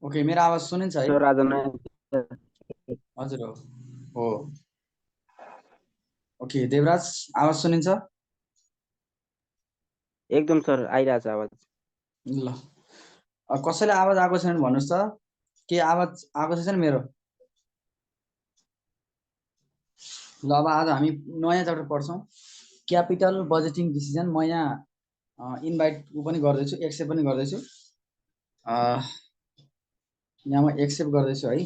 Okay, मेरो आवाज सुनिन्छ है? सर आज नयाँ हजुर हो। ओके देवराज, आवाज सुनिन्छ? एकदम सर आइरहेछ आवाज। ल, कसैलाई आवाज आएको छैन भन्नुहोस् त। के आवाज आएको छैन मेरो? ल, अब आज हामी नयाँ च्याप्टर पढ्छौँ, क्यापिटल बजेटिङ डिसिजन। म यहाँ इन्भाइट पनि गर्दैछु, एक्सेप्ट पनि गर्दैछु। यहाँ म एक्सेप्ट गर्दैछु है।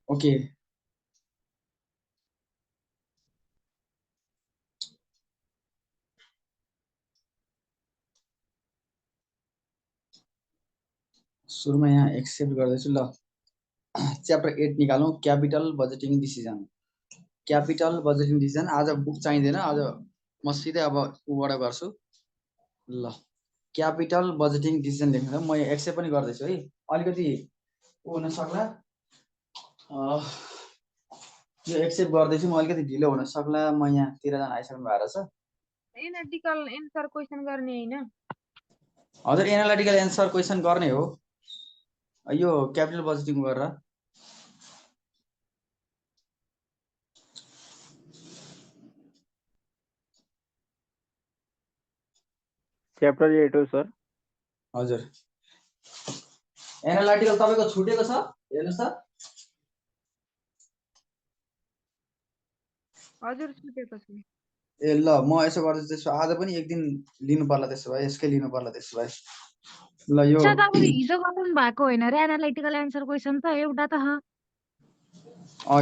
ओके, सुरुमा यहाँ एक्सेप्ट गर्दैछु। ल, च्याप्टर 8 निकालौँ, capital budgeting decision. Capital budgeting decision आज बुक चाहिँदैन, आज म सिधै अब ऊबाट गर्छु। ल, क्यापिटल बजेटिङ डिसिजन लेख्नु, म एक्सेप्ट पनि गर्दैछु है। अलिकति ऊ हुन सक्ला, यो एक्सेप्ट गर्दैछु म, अलिकति ढिलो हुन सक्ला। म यहाँ 13 जना आइसक्नु भएको छ। एनालिटिकल एन्सर क्वेशन गर्ने हैन? हजुर, एनालिटिकल एन्सर क्वेसन गर्ने हो यो क्यापिटल बजेटिङ गरेर। च्याप्टर 8 हो सर। हजुर, एनालिटिकल तपाईको छुटेको छ, हेर्नुस् त। हजुर छुटेको छ। ए ल, म यसो गर्दैछु, त्यसो आज पनि एक दिन लिनु पर्ला, त्यसो भए यसकै लिनु पर्ला त्यसो भए। ल, यो अच्छा तपाईले हिजो गराउनु भएको होइन र एनालिटिकल एन्सर क्वेशन त एउटा त ह।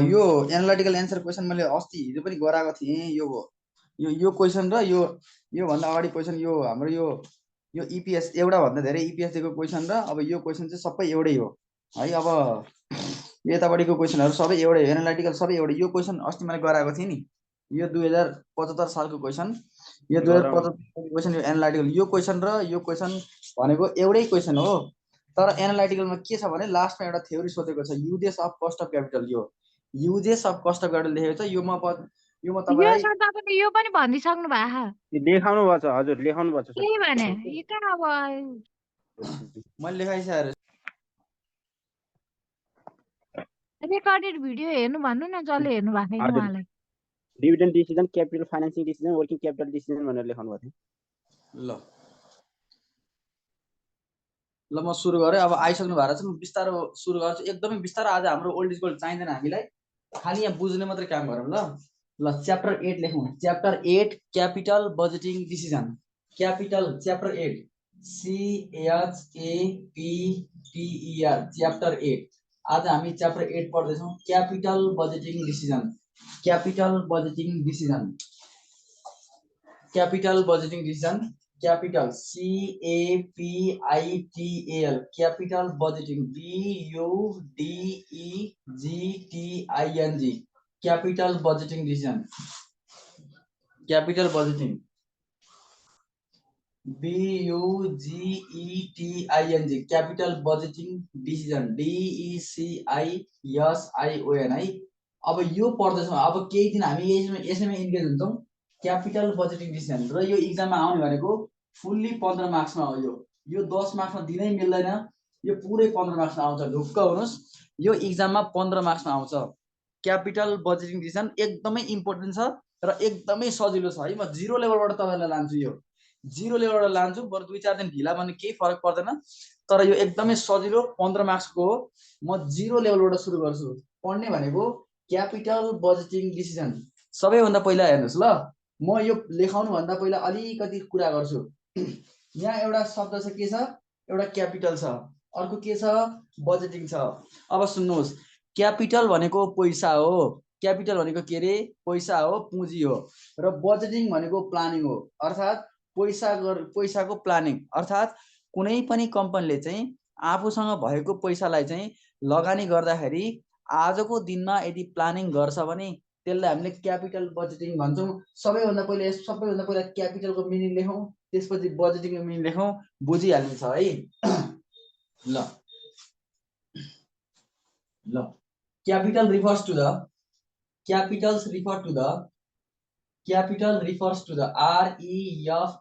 यो एनालिटिकल एन्सर क्वेसन मैले अस्ति हिजो पनि गराएको थिएँ। यो क्वेसन र यो भन्दा अगाडि क्वेसन, यो हाम्रो यो इपिएस एउटा भन्दा धेरै इपिएस दिएको क्वेसन र अब यो क्वेसन चाहिँ सबै एउटै हो है। अब यतापट्टिको क्वेसनहरू सबै एउटै, एनालिटिकल सबै एउटै। यो क्वेसन अस्ति मैले गराएको थिएँ नि, यो 2075 सालको क्वेसन, यो 2075 सालको क्वेसन, यो एनालिटिकल। यो क्वेसन र यो क्वेसन भनेको एउटै क्वेसन हो, तर एनालिटिकलमा के छ भने लास्टमा एउटा थ्योरी सोधेको छ, uses of cost of capital. यो uses of cost of capital लेखेको छ। यो म यो तपाईलाई सर तपाईले यो पनि भनिसक्नु भएको छ। लेखाउनु भएको छ हजुर, लेखाउनु भएको छ सर। के भने यो कहाँ अब मैले लेखाइसकेर रेकर्डेड भिडियो हेर्नु भन्नु न, जसले हेर्नु भएको छैन हजुर, उहाँलाई। Dividend decision, capital financing decision, working capital decision भनेर लेखाउनु भएको थियो। ल ल, म सुरु गरेँ। अब आइसक्नु भएको छ, म बिस्तारो सुरु गर्छु, एकदमै बिस्तारो। आज हाम्रो ओल्ड इज गोल्ड चाहिँदैन हामीलाई, खालि यहाँ बुझ्ने मात्रै काम गरौँ। ल, च्याप्टर 8 लेखौँ। Chapter 8 capital budgeting decision. Capital chapter 8 CHAPTER, chapter 8। आज हामी च्याप्टर 8 पढ्दैछौँ, capital budgeting decision. Capital budgeting decision, capital budgeting decision. Capital CAPITAL, capital budgeting BUDEGTING, capital budgeting decision. Capital budgeting BUGETING, capital budgeting decision DECISION है। अब यो पढ्दैछौँ, अब केही दिन हामी यसैमा इन्गेज हुन्छौँ, क्यापिटल बजेटिङ डिसिजन। र यो इक्जाममा आउने भनेको फुल्ली 15 मार्क्समा हो। यो 10 मार्क्समा दिनै मिल्दैन, यो पुरै 15 मार्क्समा आउँछ। ढुक्क हुनुहोस्, यो इक्जाममा 15 मार्क्समा आउँछ। क्यापिटल बजेटिङ डिसिजन एकदमै इम्पोर्टेन्ट छ र एकदमै सजिलो छ है। म 0 लेभलबाट तपाईँलाई लान्छु, यो 0 लेभलबाट लान्छु, बरु 2-4 दिन ढिला भने केही फरक पर्दैन, तर यो एकदमै सजिलो 15 मार्क्सको हो। म 0 लेभलबाट सुरु गर्छु पढ्ने भनेको क्यापिटल बजेटिङ डिसिजन। सबैभन्दा पहिला हेर्नुहोस् ल, म यो लेखाउनु भन्दा पहिला अलिकति कुरा गर्छु। यहाँ एउटा शब्द छ, के छ? एउटा क्यापिटल छ, अर्को के छ? बजेटिङ छ। अब सुन्नुहोस्, क्यापिटल भनेको पैसा हो। क्यापिटल भनेको के रे? पैसा हो, पुँजी हो। र बजेटिङ भनेको प्लानिङ हो, अर्थात् पैसाको प्लानिङ। अर्थात् कुनै पनि कम्पनीले चाहिँ आफूसँग भएको पैसालाई चाहिँ लगानी गर्दाखेरि आजको दिनमा यदि प्लानिङ गर्छ भने त्यसलाई हामीले क्यापिटल बजेटिङ भन्छौँ। सबैभन्दा पहिला क्यापिटलको मिनिङ लेखौँ, त्यसपछि बजेटिङको मिनिङ लेखौँ, बुझिहाल्नुहुन्छ है। ल ल, capital refers to the capital refers to the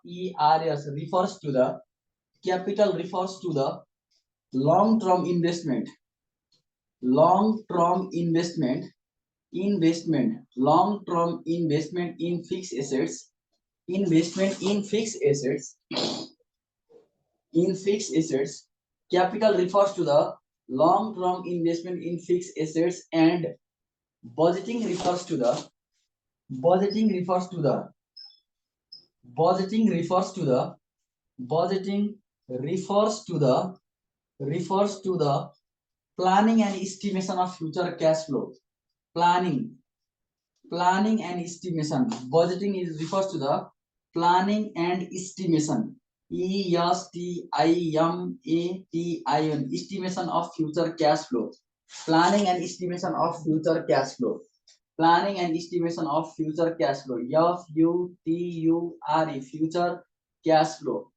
REFERS refers to the capital refers to the long term investment long term investment long term investment in fixed assets capital refers to the long term investment in fixed assets and budgeting refers to the budgeting refers to the budgeting refers to the budgeting refers to the planning and estimation of future cash flow planning and estimation budgeting is refers to the planning and estimation estimation of future cash flow planning and estimation of future cash flow planning and estimation of future cash flow FUTURE future cash flow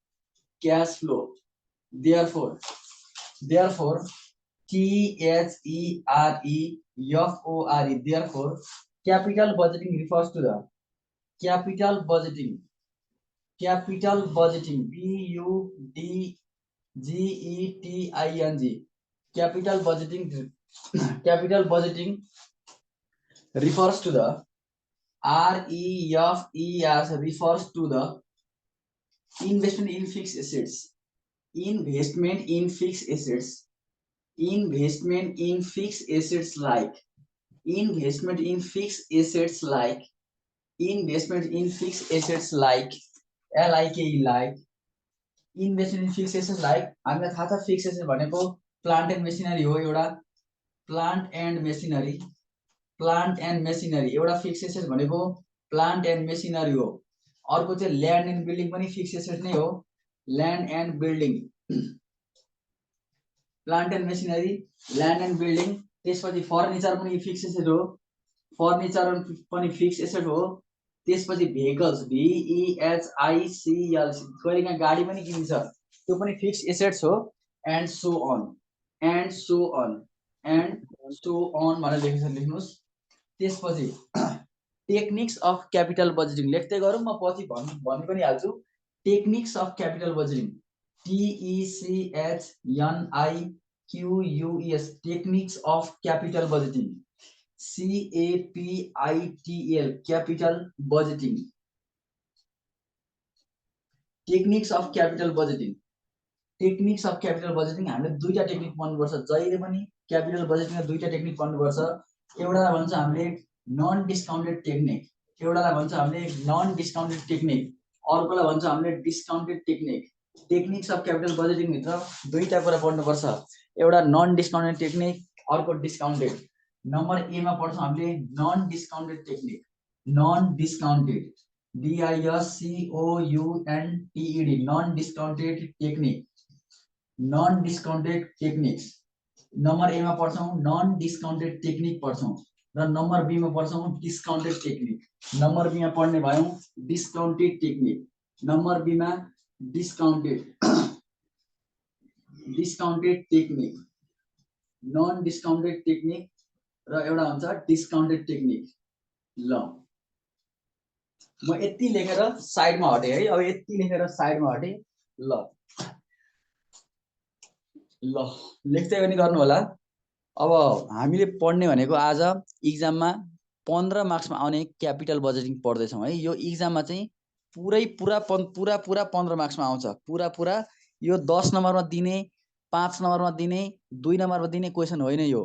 therefore THEREFORE therefore capital budgeting refers to the capital budgeting BUDGETING capital budgeting refers to the REFERS refers to the investment in fixed assets investment in fixed assets like investment in fixed assets like investment in fixed assets like investment in fixed assets like हामीलाई थाहा छ fix asset भनेको plant and machinery हो एउटा plant and machinery एउटा fix asset भनेको plant and machinery हो अर्को चाहिँ ल्यान्ड एन्ड बिल्डिङ पनि फिक्स एसेट नै हो land and building plant and machinery land and building त्यसपछि फर्निचर पनि फिक्स एसेट हो फर्निचर पनि फिक्स एसेट हो त्यसपछि भेहिकल्स VEHICLS कहिलेकाहीँ गाडी पनि किनिन्छ त्यो पनि फिक्स एसेट्स हो एन्ड सो अन भनेर लेख्नुहोस् त्यसपछि टेक्निक्स अफ क्यापिटल बजेटिङ लेख्दै गरौँ म पछि भनि पनि हाल्छु techniques of capital budgeting TECHNIQUES techniques of capital budgeting CAPITL capital budgeting techniques of capital budgeting हामीले दुईटा टेक्निक पढ्नुपर्छ जहिले पनि क्यापिटल बजेटिङमा दुईटा टेक्निक पढ्नुपर्छ एउटालाई भन्छ हामीले नन डिस्काउन्टेड टेक्निक एउटालाई भन्छ हामीले नन डिस्काउन्टेड टेक्निक अर्कोलाई भन्छ हामीले discounted technique techniques of capital budgeting भित्र दुईटा कुरा पढ्नुपर्छ एउटा नन डिस्काउन्टेड टेक्निक अर्को डिस्काउन्टेड नम्बर ए मा पढ्छौं हामीले non discounted technique non discounted DISCOUNTED non discounted techniques number A मा पढ्छौं नन डिस्काउन्टेड टेक्निक पढ्छौं र नम्बर बी मा पढ्छौं डिस्काउन्टेड टेक्निक नम्बर बी मा पढ्ने भयौं डिस्काउन्टेड टेक्निक नम्बर बी मा discounted technique non discounted technique र एउटा हुन्छ डिस्काउन्टेड टेक्निक ल म यति लेखेर साइडमा हटे है अब यति लेखेर साइडमा हटे ल लेख्दै पनि गर्नु होला अब हामीले पढ्ने भनेको आज एक्जाममा 15 मार्क्समा आउने क्यापिटल बजेटिङ पढ्दैछौं है यो एक्जाममा चाहिँ पुरा 15 मार्क्समा आउँछ पुरा यो 10 नम्बरमा दिने 5 नम्बरमा दिने 2 नम्बरमा दिने क्वेशन होइन यो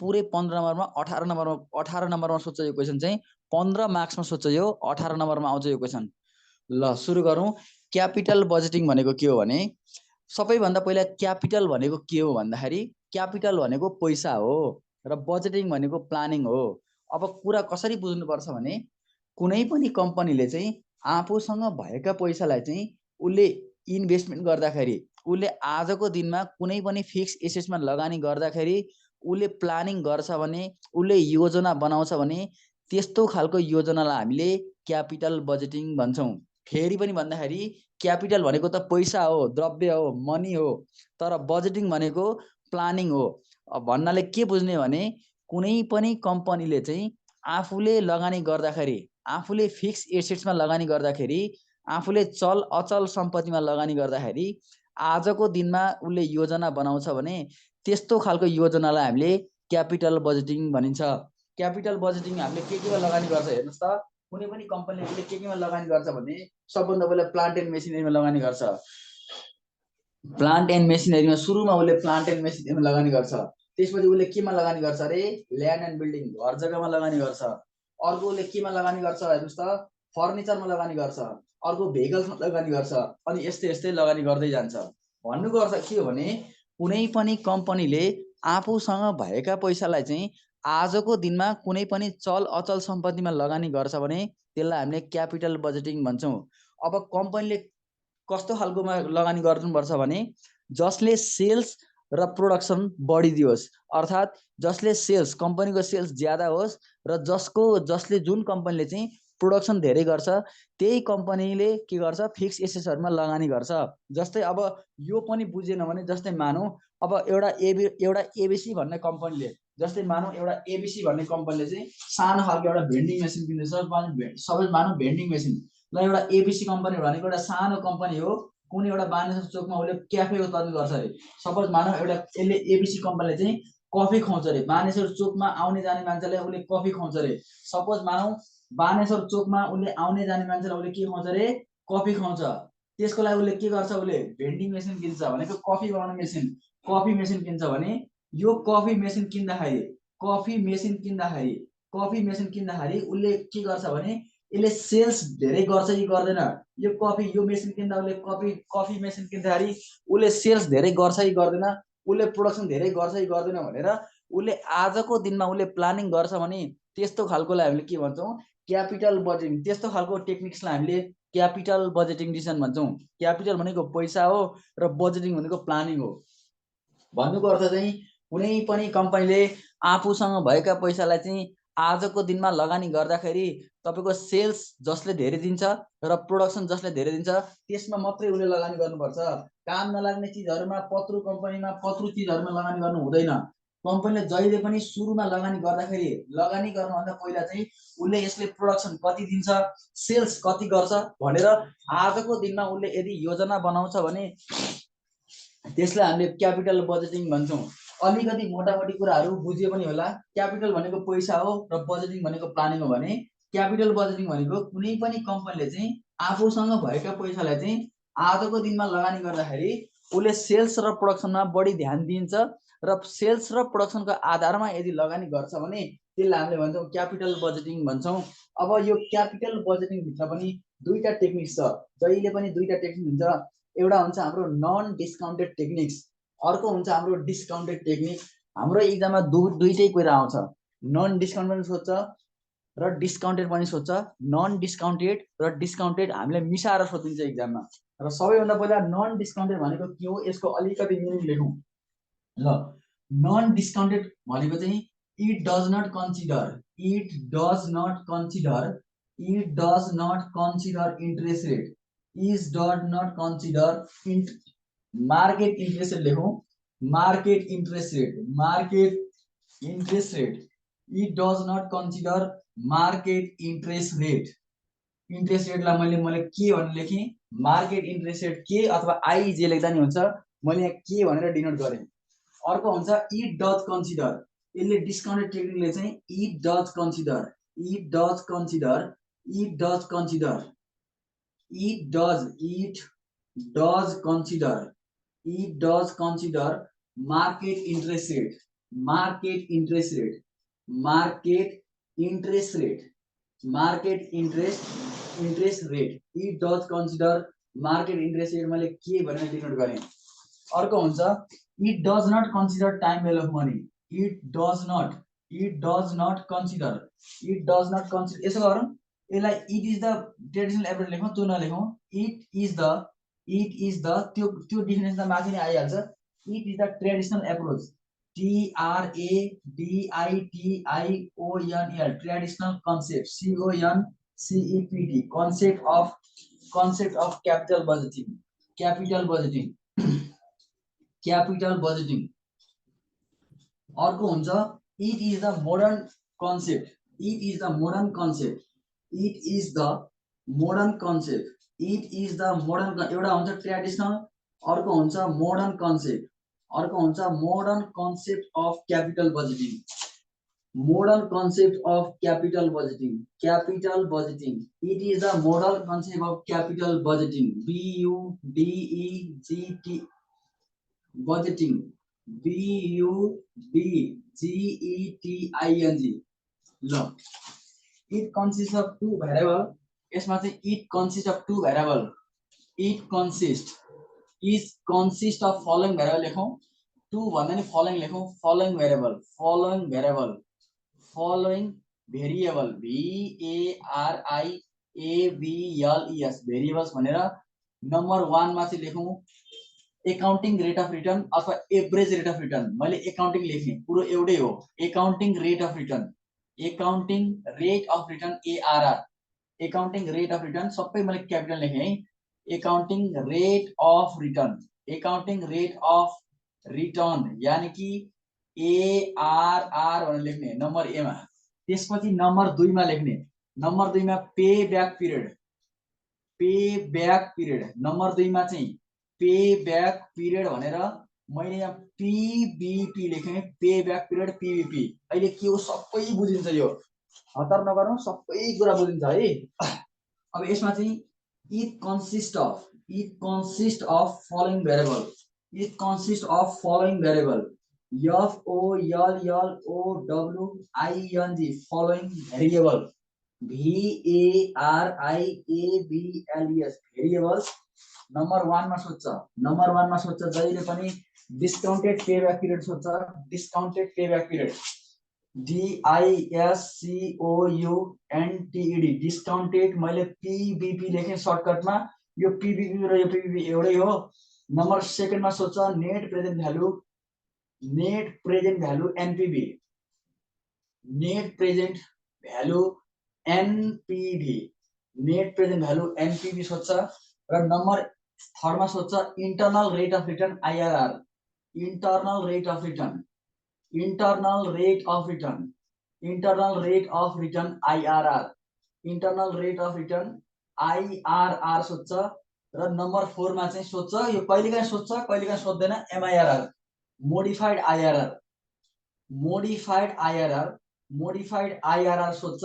पुरै 15 नम्बरमा 18 नम्बरमा सोध्छ यो क्वेशन चाहिँ 15 मार्क्समा सोध्छ यो 18 नम्बरमा आउँछ यो क्वेशन ल सुरु गरौं क्यापिटल बजेटिङ भनेको के हो भने सबैभन्दा पहिला क्यापिटल भनेको के हो भन्दाखेरि क्यापिटल भनेको पैसा हो र बजेटिङ भनेको प्लानिङ हो अब कुरा कसरी बुझ्नु पर्छ भने कुनै पनि कम्पनीले चाहिँ आफूसँग भएका पैसालाई चाहिँ उले इन्भेस्टमेन्ट गर्दाखेरि उले आजको दिनमा कुनै पनि फिक्स एसेट्समा लगानी गर्दाखेरि उले प्लानिङ गर्छ भने उले योजना बनाउँछ भने त्यस्तो खालको योजनालाई हामीले क्यापिटल बजेटिङ भन्छौं फेरि पनि भन्दाखेरि क्यापिटल भनेको त पैसा हो द्रव्य हो मनी हो तर बजेटिङ भनेको प्लानिङ हो भन्नाले के बुझ्ने भने कुनै पनि कम्पनीले चाहिँ आफूले लगानी गर्दाखेरि आफूले फिक्स एसेट्समा लगानी गर्दाखेरि, आफूले चल अचल सम्पत्तिमा लगानी गर्दाखेरि आजको दिनमा उसले योजना बनाउँछ भने त्यस्तो खालको योजनालाई हामीले क्यापिटल बजेटिङ भनिन्छ। क्यापिटल बजेटिङ हामीले केमा लगानी गर्छ हेर्नुहोस् त, कुनै पनि कम्पनीले उसले केमा लगानी गर्छ भने सबभन्दा पहिला प्लान्ट एन्ड मेसिनरीमा लगानी गर्छ। प्लान्ट एन्ड मेसिनरीमा सुरुमा उसले प्लान्ट एन्ड मेसिनरीमा लगानी गर्छ। त्यसपछि उसले केमा लगानी गर्छ अरे ल्यान्ड एन्ड बिल्डिङ, घर जग्गामा लगानी गर्छ। अर्को उसले केमा लगानी गर्छ हेर्नुहोस् त, फर्निचरमा लगानी गर्छ। अर्को भेहिकल्समा लगानी गर्छ। अनि यस्तै यस्तै लगानी गर्दै जान्छ। भन्नुको अर्थ के हो भने कुनै पनि कम्पनीले आफूसँग भएका पैसालाई चाहिँ आजको दिनमा कुनै पनि चल अचल सम्पत्तिमा लगानी गर्छ भने त्यसलाई हामीले क्यापिटल बजेटिङ भन्छौँ। अब कम्पनीले कस्तो खालकोमा लगानी गर्नुपर्छ भने जसले सेल्स र प्रोडक्सन बढिदियोस्, अर्थात् जसले सेल्स, कम्पनीको सेल्स ज्यादा होस् र जसले जुन कम्पनीले चाहिँ प्रोडक्सन धेरै गर्छ त्यही कम्पनीले के गर्छ फिक्स एसेट्सहरुमा लगानी गर्छ। जस्तै अब यो पनि बुझेन भने जस्तै मानौ अब एउटा एबीसी भन्ने कम्पनीले, जस्तै मानौ एउटा एबीसी भन्ने कम्पनीले चाहिँ सानो खालको एउटा भेन्डिङ मेसिन किन्दैछ। सबै मानौ भेन्डिङ मेसिन ल, एउटा एबीसी कम्पनी भनेको एउटा सानो कम्पनी हो। कुनै एउटा बानेश्वर चोकमा उसले क्याफे उत्पादन गर्छ अरे। सपोज मानौ एउटा यसले एबीसी कम्पनीले चाहिँ कफी खुवाउँछ अरे। बानेश्वर चोकमा आउने जाने मान्छेलाई उसले कफी खुवाउँछ अरे। सपोज मानौ बानेश्वर चोकमा उसले आउने जाने मान्छेलाई उसले के खुवाउँछ अरे कफी खुवाउँछ। त्यसको लागि उसले के गर्छ, उसले भेन्डिङ मेसिन किन्छ भनेको कफी बनाउने मेसिन, कफी मेसिन किन्छ भने यो कफी मेसिन किन्दाखेरि उसले के गर्छ भने यसले सेल्स धेरै गर्छ कि गर्दैन। यो मेसिन किन्दा उसले कफी मेसिन किन्दाखेरि उसले सेल्स धेरै गर्छ कि गर्दैन, उसले प्रोडक्सन धेरै गर्छ कि गर्दैन भनेर उसले आजको दिनमा उसले प्लानिङ गर्छ भने त्यस्तो खालकोलाई हामीले के भन्छौँ क्यापिटल बजेटिङ। त्यस्तो खालको टेक्निक्सलाई हामीले क्यापिटल बजेटिङ डिसिजन भन्छौँ। क्यापिटल भनेको पैसा हो र बजेटिङ भनेको प्लानिङ हो। भन्नुको अर्थ चाहिँ कुनै पनि कम्पनीले आफूसँग भएका पैसालाई चाहिँ आजको दिनमा लगानी गर्दाखेरि तपाईको सेल्स जसले धेरै दिन्छ र प्रोडक्सन जसले धेरै दिन्छ त्यसमा मात्रै उसले लगानी गर्नुपर्छ। काम नलाग्ने चिजहरुमा, पत्रु कम्पनीमा पत्रु चिजहरुमा लगानी गर्नु हुँदैन। कम्पनीले जहिले पनि सुरुमा लगानी गर्दाखेरि लगानी गर्नुभन्दा पहिला चाहिँ उसले यसले प्रोडक्सन कति दिन्छ, सेल्स कति गर्छ भनेर आजको दिनमा उसले यदि योजना बनाउँछ भने त्यसलाई हामीले क्यापिटल बजेटिङ भन्छौँ। अलिकति मोटामोटी कुराहरू बुझियो पनि होला। क्यापिटल भनेको पैसा हो र बजेटिङ भनेको प्लानिङ हो भने क्यापिटल बजेटिङ भनेको कुनै पनि कम्पनीले चाहिँ आफूसँग भएका पैसालाई चाहिँ आजको दिनमा लगानी गर्दाखेरि उसले सेल्स र प्रोडक्सनमा बढी ध्यान दिन्छ र सेल्स र प्रोडक्सनको आधारमा यदि लगानी गर्छ भने त्यसलाई हामीले भन्छौँ क्यापिटल बजेटिङ भन्छौँ। अब यो क्यापिटल बजेटिङ भित्र पनि दुईटा टेक्निक्स छ। जहिले पनि दुईटा टेक्निक हुन्छ। एउटा हुन्छ हाम्रो नन डिस्काउन्टेड टेक्निक्स, अर्को हुन्छ हाम्रो डिस्काउन्टेड टेक्निक। हाम्रो एक्जाममा दुईटै कुरा आउँछ, नन डिस्काउन्ट पनि सोध्छ र डिस्काउन्टेड पनि सोध्छ। नन डिस्काउन्टेड र डिस्काउन्टेड हामीले मिसाएर सोधिन्छ एक्जाममा। र सबैभन्दा पहिला नन डिस्काउन्टेड भनेको के हो यसको अलिकति मिनिङ लेखौँ ल। नन डिस्काउन्टेड भनेको चाहिँ it does not consider interest rate, does not consider market interest rate लेखो, market interest rate it does not consider market interest rate लाई मैले के भनेर लेखेँ मार्केट इन्ट्रेस्ट रेट के अथवा आई जे लेख्दा नि हुन्छ, मैले यहाँ के भनेर डिनोट गरेँ। अर्को हुन्छ इट डज कन्सिडर, यसले डिस्काउन्टेड टेक्निकले चाहिँ it does consider market interest rate it does consider market interest rate मैले के भनेर डिनोट गरेँ। अर्को हुन्छ it does not consider time value of money, it does not consider यसो गरौँ, यसलाई it is the traditional approach लेखौँ, त्यो नलेखौँ। it is the त्यो डिफिनेसन त माथि नै आइहाल्छ। it is the traditional approach, TRADITIONL traditional concept, concept of capital budgeting। अर्को हुन्छ it is the modern concept it is the modern concept, it is the modern, एउटा हुन्छ ट्रेडिसनल, अर्को हुन्छ मोडर्न कन्सेप्ट, अर्को हुन्छ modern concept of capital budgeting, modern concept of capital budgeting, capital budgeting, it is the modern concept of capital budgeting, BUDEGT budgeting, BUDGETING। ल it consist of two variable, यसमा चाहिँ it consist of two variable, it consist of following variable लेखौं, two भन्दा नि following लेखौं, following variable, following variable, following variable, VARIABLES variables भनेर number 1 मा चाहिँ लेखौं accounting rate of return अथवा average rate of return. मैले accounting लेख्ने पुरो एउटै हो, accounting rate of return, accounting rate of return ARR, accounting rate of return सबै मैले क्यापिटल लेखेँ है, accounting rate of return, accounting rate of return यानी कि ARR भनेर लेख्ने नम्बर A मा। त्यसपछि नम्बर 2 मा लेख्ने, नम्बर 2 मा pay back period, pay back period, number 2 मा चाहिँ पे ब्याक पिरियड भनेर मैले यहाँ PBP लेखेँ, पे ब्याक पिरियड PBP। अहिले के हो सबै बुझिन्छ, यो हतार नगरौँ, सबै कुरा बुझिन्छ है। अब यसमा चाहिँ it consist of following variable, it consist of following variable, FOLLOWING following variable, VARIABLES variables. Number 1 मा सोध्छ, नम्बर 1 मा सोध्छ जहिले पनि डिस्काउन्टेड पे ब्याक पिरियड सोध्छ, discounted pay back period, DISCOUNTED discounted. मैले PBP लेखेँ सर्टकटमा, यो PBP र यो PBP एउटै हो। नम्बर 2 मा सोध्छ net present value, net present value NPV, net present value NPV, net present value NPV सोध्छ। र नम्बर 3 मा सोध्छ internal rate of return IRR, internal rate of return, internal rate of return, internal rate of return IRR, internal rate of return IRR सोध्छ। र number 4 मा चाहिँ सोध्छ, यो कहिलेकाहीँ सोध्छ कहिलेकाहीँ सोध्दैन, MIRR, modified IRR, modified IRR, modified IRR सोध्छ।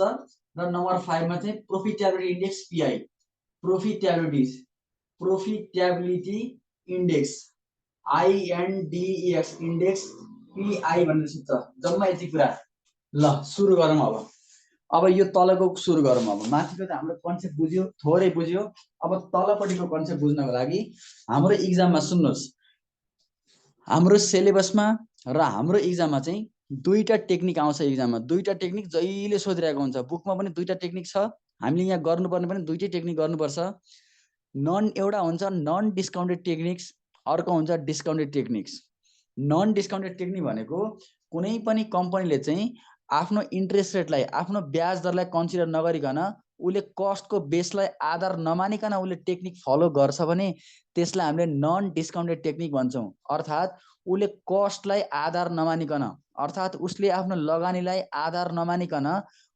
र नम्बर 5 मा चाहिँ profitability index PI, profitability index INDEX index PI भनेर सोध्छ। जम्मा यति कुरा। ल सुरु गरौँ अब यो तलको सुरु गरौँ। अब माथिको त हाम्रो कन्सेप्ट बुझ्यो, थोरै बुझ्यो। अब तलपट्टिको कन्सेप्ट बुझ्नको लागि हाम्रो एक्जाममा सुन्नुहोस्, हाम्रो सिलेबसमा र हाम्रो एक्जाममा चाहिँ दुईटा टेक्निक आउँछ एक्जाममा, दुईटा टेक्निक जहिले सोधिरहेको हुन्छ, बुकमा पनि दुईटा टेक्निक छ, हामीले यहाँ गर्नुपर्ने पनि दुईटै टेक्निक गर्नुपर्छ। एउटा हुन्छ नन डिस्काउन्टेड टेक्निक्स, अर्को हुन्छ discounted techniques. Non discounted technique भनेको कुनै पनि कम्पनीले चाहिँ आफ्नो इन्ट्रेस्ट रेटलाई, आफ्नो ब्याज दरलाई कन्सिडर नगरिकन उसले कस्टको बेसलाई आधार नमानिकन उसले टेक्निक फलो गर्छ भने त्यसलाई हामीले नन डिस्काउन्टेड टेक्निक भन्छौँ। अर्थात् उसले कस्टलाई आधार नमानिकन, अर्थात् उसले आफ्नो लगानीलाई आधार नमानिकन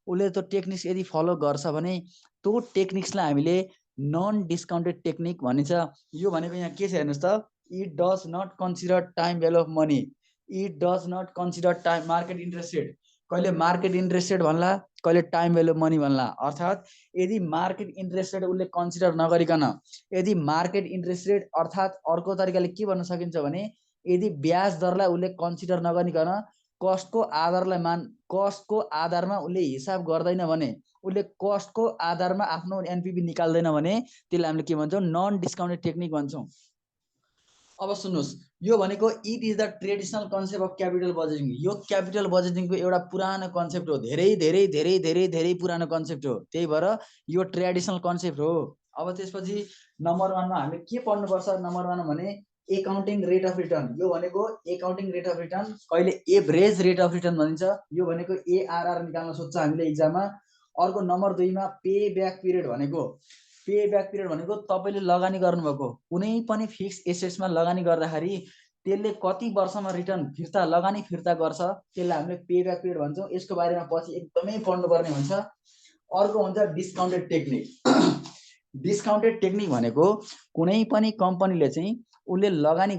उसले त्यो टेक्निक्स यदि फलो गर्छ भने त्यो टेक्निक्सलाई हामीले नन डिस्काउन्टेड टेक्निक भनिन्छ। यो भनेको यहाँ के छ हेर्नुहोस् त, it does not consider time value of money, it does not consider time market interest rate, कहिले मार्केट इन्ट्रेस्ट रेट भन्ला, कहिले टाइम भ्यालु अफ मनी भन्ला। अर्थात् यदि मार्केट इन्ट्रेस्ट रेट उसले कन्सिडर नगरिकन, यदि मार्केट इन्ट्रेस्ट रेट अर्थात् अर्को तरिकाले के भन्न सकिन्छ भने यदि ब्याज दरलाई उसले कन्सिडर नगरिकन कस्टको आधारमा उसले हिसाब गर्दैन भने, उसले कस्टको आधारमा आफ्नो एनपीवी निकाल्दैन भने त्यसलाई हामीले के भन्छौँ, नन डिस्काउन्टेड टेक्निक भन्छौँ। अब सुन्नुहोस्, यो भनेको it is the traditional concept of capital budgeting. यो क्यापिटल बजेटिङको एउटा पुरानो कन्सेप्ट हो, धेरै धेरै धेरै धेरै धेरै पुरानो कन्सेप्ट हो, त्यही भएर यो ट्रेडिसनल कन्सेप्ट हो। अब त्यसपछि नम्बर 1 मा हामीले के पढ्नुपर्छ, नम्बर 1 भने एकाउन्टिङ रेट अफ रिटर्न। यो भनेको एकाउन्टिङ रेट अफ रिटर्न, कहिले एभरेज रेट अफ रिटर्न भनिन्छ, यो भनेको ARR निकाल्न सोध्छ हामीले एक्जाममा। अर्को नम्बर 2 मा पे ब्याक पिरियड भनेको, पे ब्याक पिरियड भनेको तपाईले लगानी गर्नुभएको कुनै पनि फिक्स एसेट्समा लगानी गर्दाखेरि त्यसले कति वर्षमा रिटर्न फिर्ता, लगानी फिर्ता गर्छ, त्यसलाई हामीले पे ब्याक पिरियड भन्छौँ। यसको बारेमा पछि एकदमै पढ्नुपर्ने हुन्छ। अर्को हुन्छ डिस्काउन्टेड टेक्निक। डिस्काउन्टेड टेक्निक भनेको कुनै पनि कम्पनीले चाहिँ उसले लगानी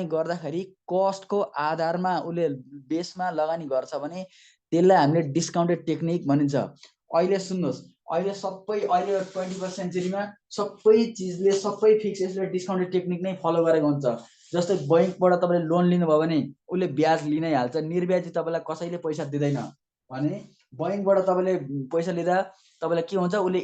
गर्दाखेरि कस्टको आधारमा उसले बेसमा लगानी गर्छ भने त्यसलाई हामीले डिस्काउन्टेड टेक्निक भनिन्छ। अहिले सुन्नुहोस्, अहिले 21st सेन्चुरीमा सबै चिजले सबै फिक्स यसले डिस्काउन्टेड टेक्निक नै फलो गरेको हुन्छ। जस्तै बैंकबाट तपाईँले लोन लिनुभयो भने उसले ब्याज लिनै हाल्छ, निर्ब्याजी तपाईँलाई कसैले पैसा दिँदैन भने बैंकबाट तपाईँले पैसा लिँदा तपाईँलाई के हुन्छ, उसले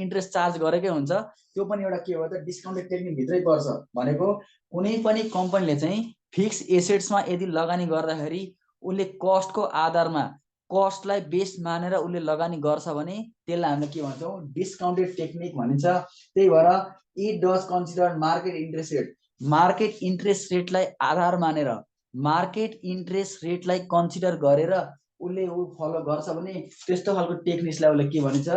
इन्ट्रेस्ट चार्ज गरेकै हुन्छ। त्यो पनि एउटा के हो त डिस्काउन्टेड टेक्निक भित्रै पर्छ। भनेको कुनै पनि कम्पनीले चाहिँ फिक्स एसेट्समा यदि लगानी गर्दाखेरि उसले कस्टको आधारमा कस्टलाई बेस मानेर उसले लगानी गर्छ भने त्यसलाई हामीले के भन्छौँ, डिस्काउन्टेड टेक्निक भनिन्छ। त्यही भएर it does consider market interest rate, market interest रेटलाई आधार मानेर मार्केट इन्ट्रेस्ट रेटलाई कन्सिडर गरेर उसले फलो गर्छ भने त्यस्तो खालको टेक्निक्सलाई उसले के भनिन्छ,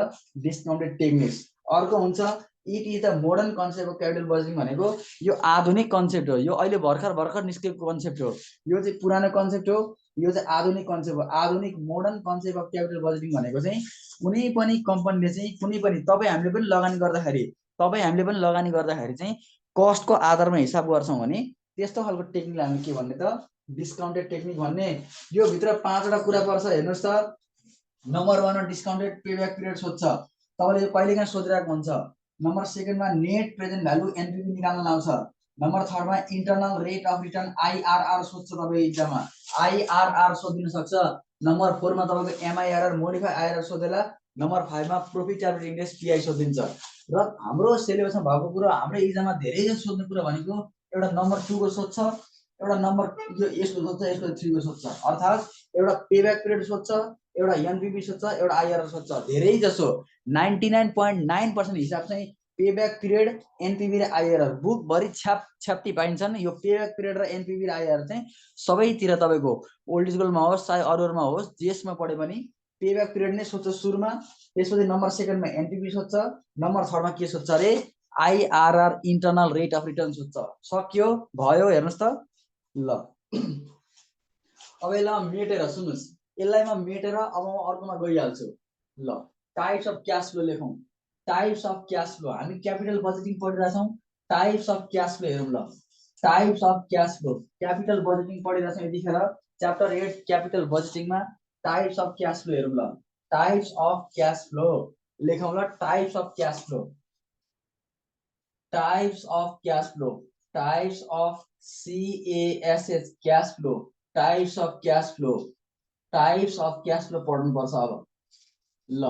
डिस्काउन्टेड टेक्निक्स। अर्को हुन्छ it is the modern concept of capital budgeting भनेको यो आधुनिक कन्सेप्ट हो, यो अहिले भर्खर निस्केको कन्सेप्ट हो, यो चाहिँ पुरानो कन्सेप्ट हो, यो चाहिँ आधुनिक कन्सेप्ट हो। आधुनिक modern concept of capital budgeting भनेको चाहिँ कुनै पनि कम्पनीले चाहिँ कुनै पनि तपाईँ हामीले पनि लगानी गर्दाखेरि चाहिँ कस्टको आधारमा हिसाब गर्छौँ भने त्यस्तो खालको टेक्निकलाई हामी के भन्ने त डिस्काउन्टेड टेक्निक भन्ने। यो भित्र 5वटा कुरा पर्छ, हेर्नुहोस् त। नम्बर 1मा डिस्काउन्टेड पेब्याक पिरियड सोध्छ, तपाईँले यो कहिलेकाहीँ सोधिरहेको हुन्छ। नम्बर 2मा नेट प्रेजेन्ट भ्यालु एनपिभी निकाल्न आउँछ। नम्बर 3मा internal rate of return IRR सोध्छ, तपाईँ इक्जाममा आइआरआर सोधिन सक्छ। नम्बर 4मा तपाईँको एमआइआरआर मोडिफाई आइआरआर सोधेला। नम्बर 5मा प्रोफिटेबिलिटी इन्डेक्स पीआई सोधिन्छ। र हाम्रो सिलेबसमा भएको कुरा, हाम्रो इक्जाममा धेरै जस्तो सोध्ने कुरा भनेको एउटा नम्बर 2 को सोध्छ, एउटा नम्बर यसको सोध्छ, यसको 3 को सोध्छ। अर्थात् एउटा पेब्याक पिरियड सोध्छ, एउटा एनपिभी सोध्छ, एउटा आइआरआर सोध्छ। धेरै जसो 99.9% हिसाब चाहिँ पेब्याक पिरियड, एनपिभी र आइआरआर बुकभरि छ्याप्टी पाइन्छन्। यो पेब्याक पिरियड र एनपिभी र आइआरआर चाहिँ सबैतिर तपाईँको ओल्ड स्कुलमा होस् चाहे अरूमा होस् जेसमा पढे पनि पेब्याक पिरियड नै सोध्छ सुरुमा। त्यसपछि नम्बर 2मा एनपिभी सोध्छ, नम्बर 3मा के सोध्छ अरे IRR internal rate of return सोध्छ। सक्यो, भयो, हेर्नुहोस् त। ल अब यसलाई मेटेर सुन्नुहोस्, यसलाई म मेटेर अब म अर्कोमा गइहाल्छु। ल टाइप्स अफ क्याश फ्लो लेखौँ। टाइप्स अफ क्याश फ्लो, हामी क्यापिटल बजेटिङ पढिरहेछौँ। टाइप्स अफ क्याश फ्लो हेरौँ। ल types of cash flow, capital budgeting पढिरहेछौँ यतिखेर, च्याप्टर 8 क्यापिटल बजेटिङमा टाइप्स अफ क्याश फ्लो हेरौँ। ल टाइप्स अफ क्याश फ्लो लेखौँ। ल types of cash flow, types of cash flow, types of CASH cash flow, types of cash flow, types of cash flow पढ्नुपर्छ। अब ल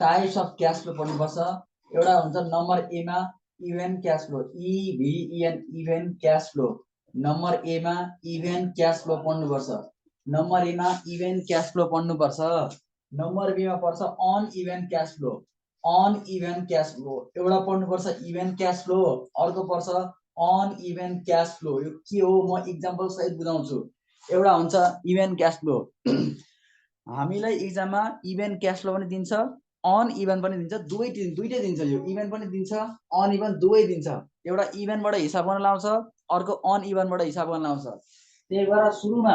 types of cash flow पढ्नुपर्छ। एउटा हुन्छ नम्बर एमा even cash flow, EVEN even cash flow. Number एमा even cash flow पढ्नुपर्छ। Number एमा इभेन्ट क्याश फ्लो पढ्नुपर्छ। नम्बर बीमा पर्छ uneven cash flow, uneven cash flow एउटा पढ्नुपर्छ। इभेन्ट क्याश फ्लो अर्को पर्छ अन इभेन्ट क्याश फ्लो। यो के हो म इक्जाम्पल सहित बुझाउँछु। एउटा हुन्छ इभेन्ट क्याश फ्लो, हामीलाई इक्जाममा इभेन्ट क्याश फ्लो पनि दिन्छ, अन इभेन्ट पनि दिन्छ, दुईटै दिन्छ। यो इभेन्ट पनि दिन्छ, अन इभेन्ट दुवै दिन्छ। एउटा इभेन्टबाट हिसाब गर्न लाउँछ, अर्को अन इभेन्टबाट हिसाब गर्न लाउँछ। त्यही भएर सुरुमा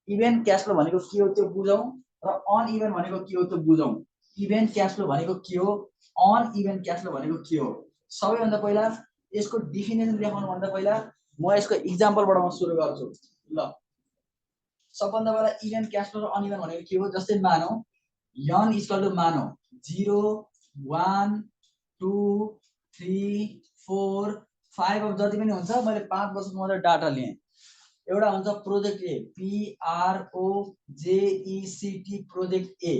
इभेन्ट क्याश फ्लो भनेको के हो त्यो बुझौँ र अन इभेन्ट भनेको के हो त्यो बुझौँ। इभेन्ट क्याश फ्लो भनेको के हो, अन इभेन्ट क्याश फ्लो भनेको के हो। सबैभन्दा पहिला यसको डेफिनेसन लेखाउनु भन्दा पहिला म यसको इक्जाम्पलबाट म सुरु गर्छु। ल सबभन्दा पहिला इभेन्ट क्याश फ्लो र अन इभेन्ट भनेको के हो। जस्तै मानौ n इक्वल टु मानौ 0 1 2 3 4 5 अब जति पनि हुन्छ। मैले 5 वर्षको मात्रै डाटा लिएँ। एउटा हुन्छ project A, PROJECT project A.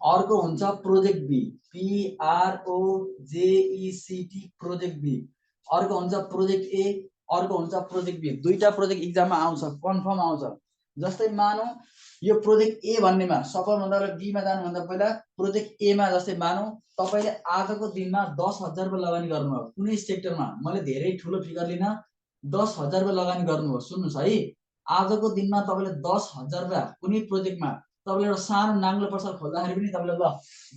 अर्को हुन्छ project B, PROJECT project B. अर्को हुन्छ प्रोजेक्ट ए, अर्को हुन्छ प्रोजेक्ट बी। दुईटा प्रोजेक्ट इक्जाममा आउँछ, कन्फर्म आउँछ। जस्तै मानौ यो प्रोजेक्ट ए भन्नेमा सफल भन्दा पहिला बीमा जानुभन्दा पहिला प्रोजेक्ट एमा जस्तै मानौ तपाईले आजको दिनमा 10,000 रुपैयाँ लगानी गर्नुभयो कुनै सेक्टरमा। मैले धेरै ठुलो फिगर लिन, 10,000 रुपैयाँ लगानी गर्नुभयो। सुन्नुहोस् है, आजको दिनमा तपाईले 10,000 रुपैयाँ कुनै प्रोजेक्टमा तपाईले एउटा सानो नाङ्लो पसल खोल्दाखेरि पनि तपाईले ल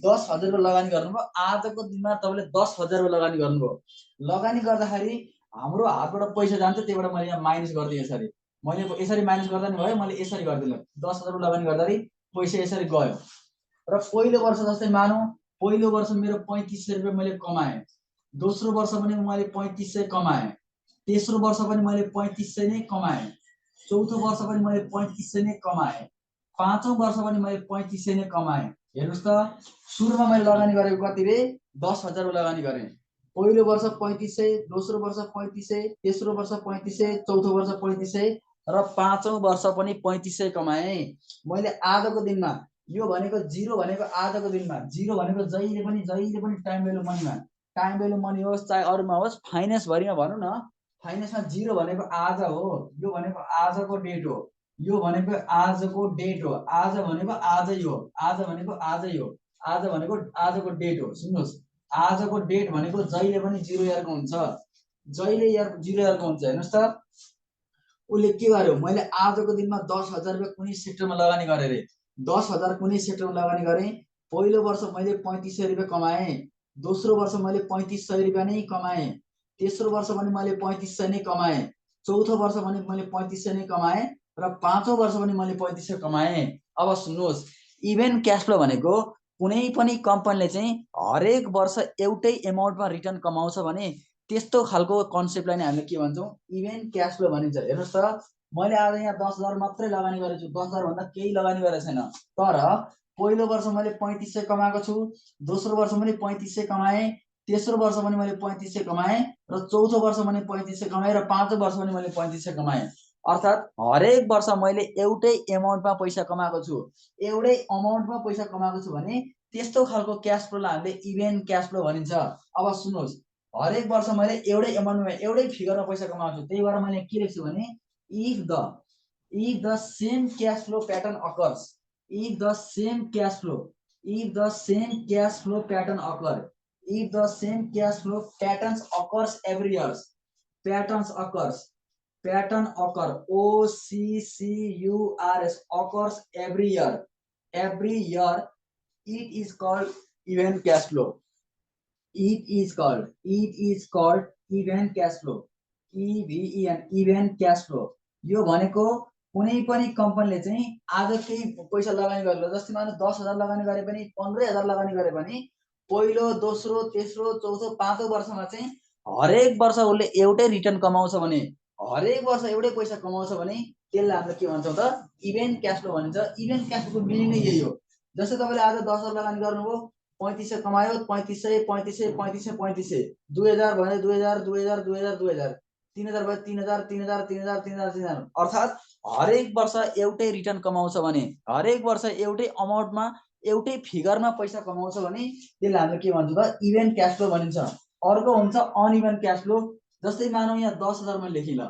10,000 रुपैयाँ लगानी गर्नुभयो। आजको दिनमा तपाईले 10,000 रुपैयाँ लगानी गर्नुभयो। लगानी गर्दाखेरि हाम्रो हातबाट पैसा जान्छ, त्यहीबाट मैले यहाँ माइनस गरिदिएँ। यसरी मैले यसरी माइनस गर्दा नि भयो, मैले यसरी गरिदिएँ। 10,000 रुपैयाँ लगानी गर्दाखेरि पैसा यसरी गयो। र पहिलो वर्ष जस्तै मानौँ पहिलो वर्ष मेरो 3500 रुपैयाँ मैले कमाएँ, दोस्रो वर्ष पनि मैले 3500 कमाएँ, तेस्रो वर्ष पनि मैले 3500 नै कमाएँ, चौथो वर्ष पनि मैले 3500 नै कमाएँ, पाँचौं वर्ष पनि मैले 3500 नै कमाएँ। हेर्नुस् त सुरुमा मैले लगानी गरेको कति रे 10,000 लगानी गरेँ, पहिलो वर्ष 3500, दोस्रो वर्ष 3500, तेस्रो वर्ष 3500, चौथो वर्ष 3500 र पाँचौं वर्ष पनि 3500 कमाएँ मैले आजको दिनमा। यो भनेको जिरो भनेको आजको दिनमा, जिरो भनेको जहिले पनि टाइम भ्यालु मनीमा, टाइम भ्यालु मनी होस् चाहे अरूमा होस्, फाइनेन्स भरिमा भनौँ न, फाइनेन्समा जिरो भनेको आज हो, यो भनेको आजको डेट हो, यो भनेको आजको डेट हो, आज भनेको आजै हो, आज भनेको आजै हो, आज भनेको आजको डेट हो। सुन्नुहोस् आजको डेट भनेको जहिले पनि 0 इयरको हुन्छ, जहिले 0 इयरको हुन्छ। हेर्नुस् त उसले के गर्यो, मैले आजको दिनमा 10,000 रुपैयाँ कुनै सेक्टरमा लगानी गरेँ रे, 10,000 कुनै सेक्टरमा लगानी गरेँ, पहिलो वर्ष मैले 3500 रुपैयाँ कमाएँ, दोस्रो वर्ष मैले 3500 रुपैयाँ नै कमाएँ, तेस्रो वर्ष पनि मैले 3500 नै कमाएँ, चौथो वर्ष पनि मैले 3500 नै कमाएँ र पाँचौं वर्ष पनि मैले 3500 कमाएँ। अब सुन्नुहोस् इभेन्ट क्याश फ्लो भनेको कुनै पनि कम्पनीले चाहिँ हरेक वर्ष एउटै एमाउन्टमा रिटर्न कमाउँछ भने त्यस्तो खालको कन्सेप्टलाई नै हामीले के भन्छौँ, इभेन्ट क्याश फ्लो भनिन्छ। हेर्नुहोस् त मैले आज यहाँ 10,000 मात्रै लगानी गरेको छु, 10,000 भन्दा केही लगानी गरेको छैन, तर पहिलो वर्ष मैले 3500 कमाएको छु, दोस्रो वर्ष पनि 3500 कमाएँ, तेस्रो वर्ष पनि मैले 3500 कमाएँ र चौथो वर्ष पनि 3500 कमाएँ र पाँचौं वर्ष पनि मैले 3500 कमाएँ। अर्थात् हरेक वर्ष मैले एउटै एमाउन्टमा पैसा कमाएको छु, एउटै अमाउन्टमा पैसा कमाएको छु भने त्यस्तो खालको क्याश फ्लोलाई हामीले इभेन्ट क्याश फ्लो भनिन्छ। अब सुन्नुहोस् हरेक वर्ष मैले एउटै एमाउन्टमा एउटै फिगरमा पैसा कमाउँछु, त्यही भएर मैले के लेख्छु भने if the same cash flow pattern occurs, if the same cash flow pattern occur, if the same cash flow patterns occurs every year, pattern occur OCCURS occurs every year, it is called event cash flow, it is called event cash flow, event cash flow। यो भनेको कुनै पनि कम्पनीले चाहिँ आज केही पैसा लगानी गर्यो, जस्तै मानौ 10,000 लगानी गरे पनि 15,000 लगानी गरे पनि पहिलो दोस्रो तेस्रो चौथो पाँचौं वर्षमा चाहिँ हरेक वर्ष उसले एउटै रिटर्न कमाउँछ भने, हरेक वर्ष एउटै पैसा कमाउँछ भने त्यसलाई हामीले के भन्छौँ त इभेन्ट क्याश फ्लो भनिन्छ। इभेन्ट क्याश फ्लोको मिनिङ नै यही हो। जस्तै तपाईँले आज 10,000 लगानी गर्नुभयो, 3500 कमायो, 3500 3500 3500 3500, 2000 भयो 2000 2000 2000 2000, 3000 भयो 3000 3000 3000 3000 3000, अर्थात् हरेक वर्ष एउटै रिटर्न कमाउँछ भने, हरेक वर्ष एउटै अमाउन्टमा एउटै फिगरमा पैसा कमाउँछ भने त्यसलाई हामीले के भन्छौँ त इभेन्ट क्याश फ्लो भनिन्छ। अर्को हुन्छ अनइभन क्याश फ्लो। जस्तै मानौ यहाँ 10,000 मैले लेखेँ ल,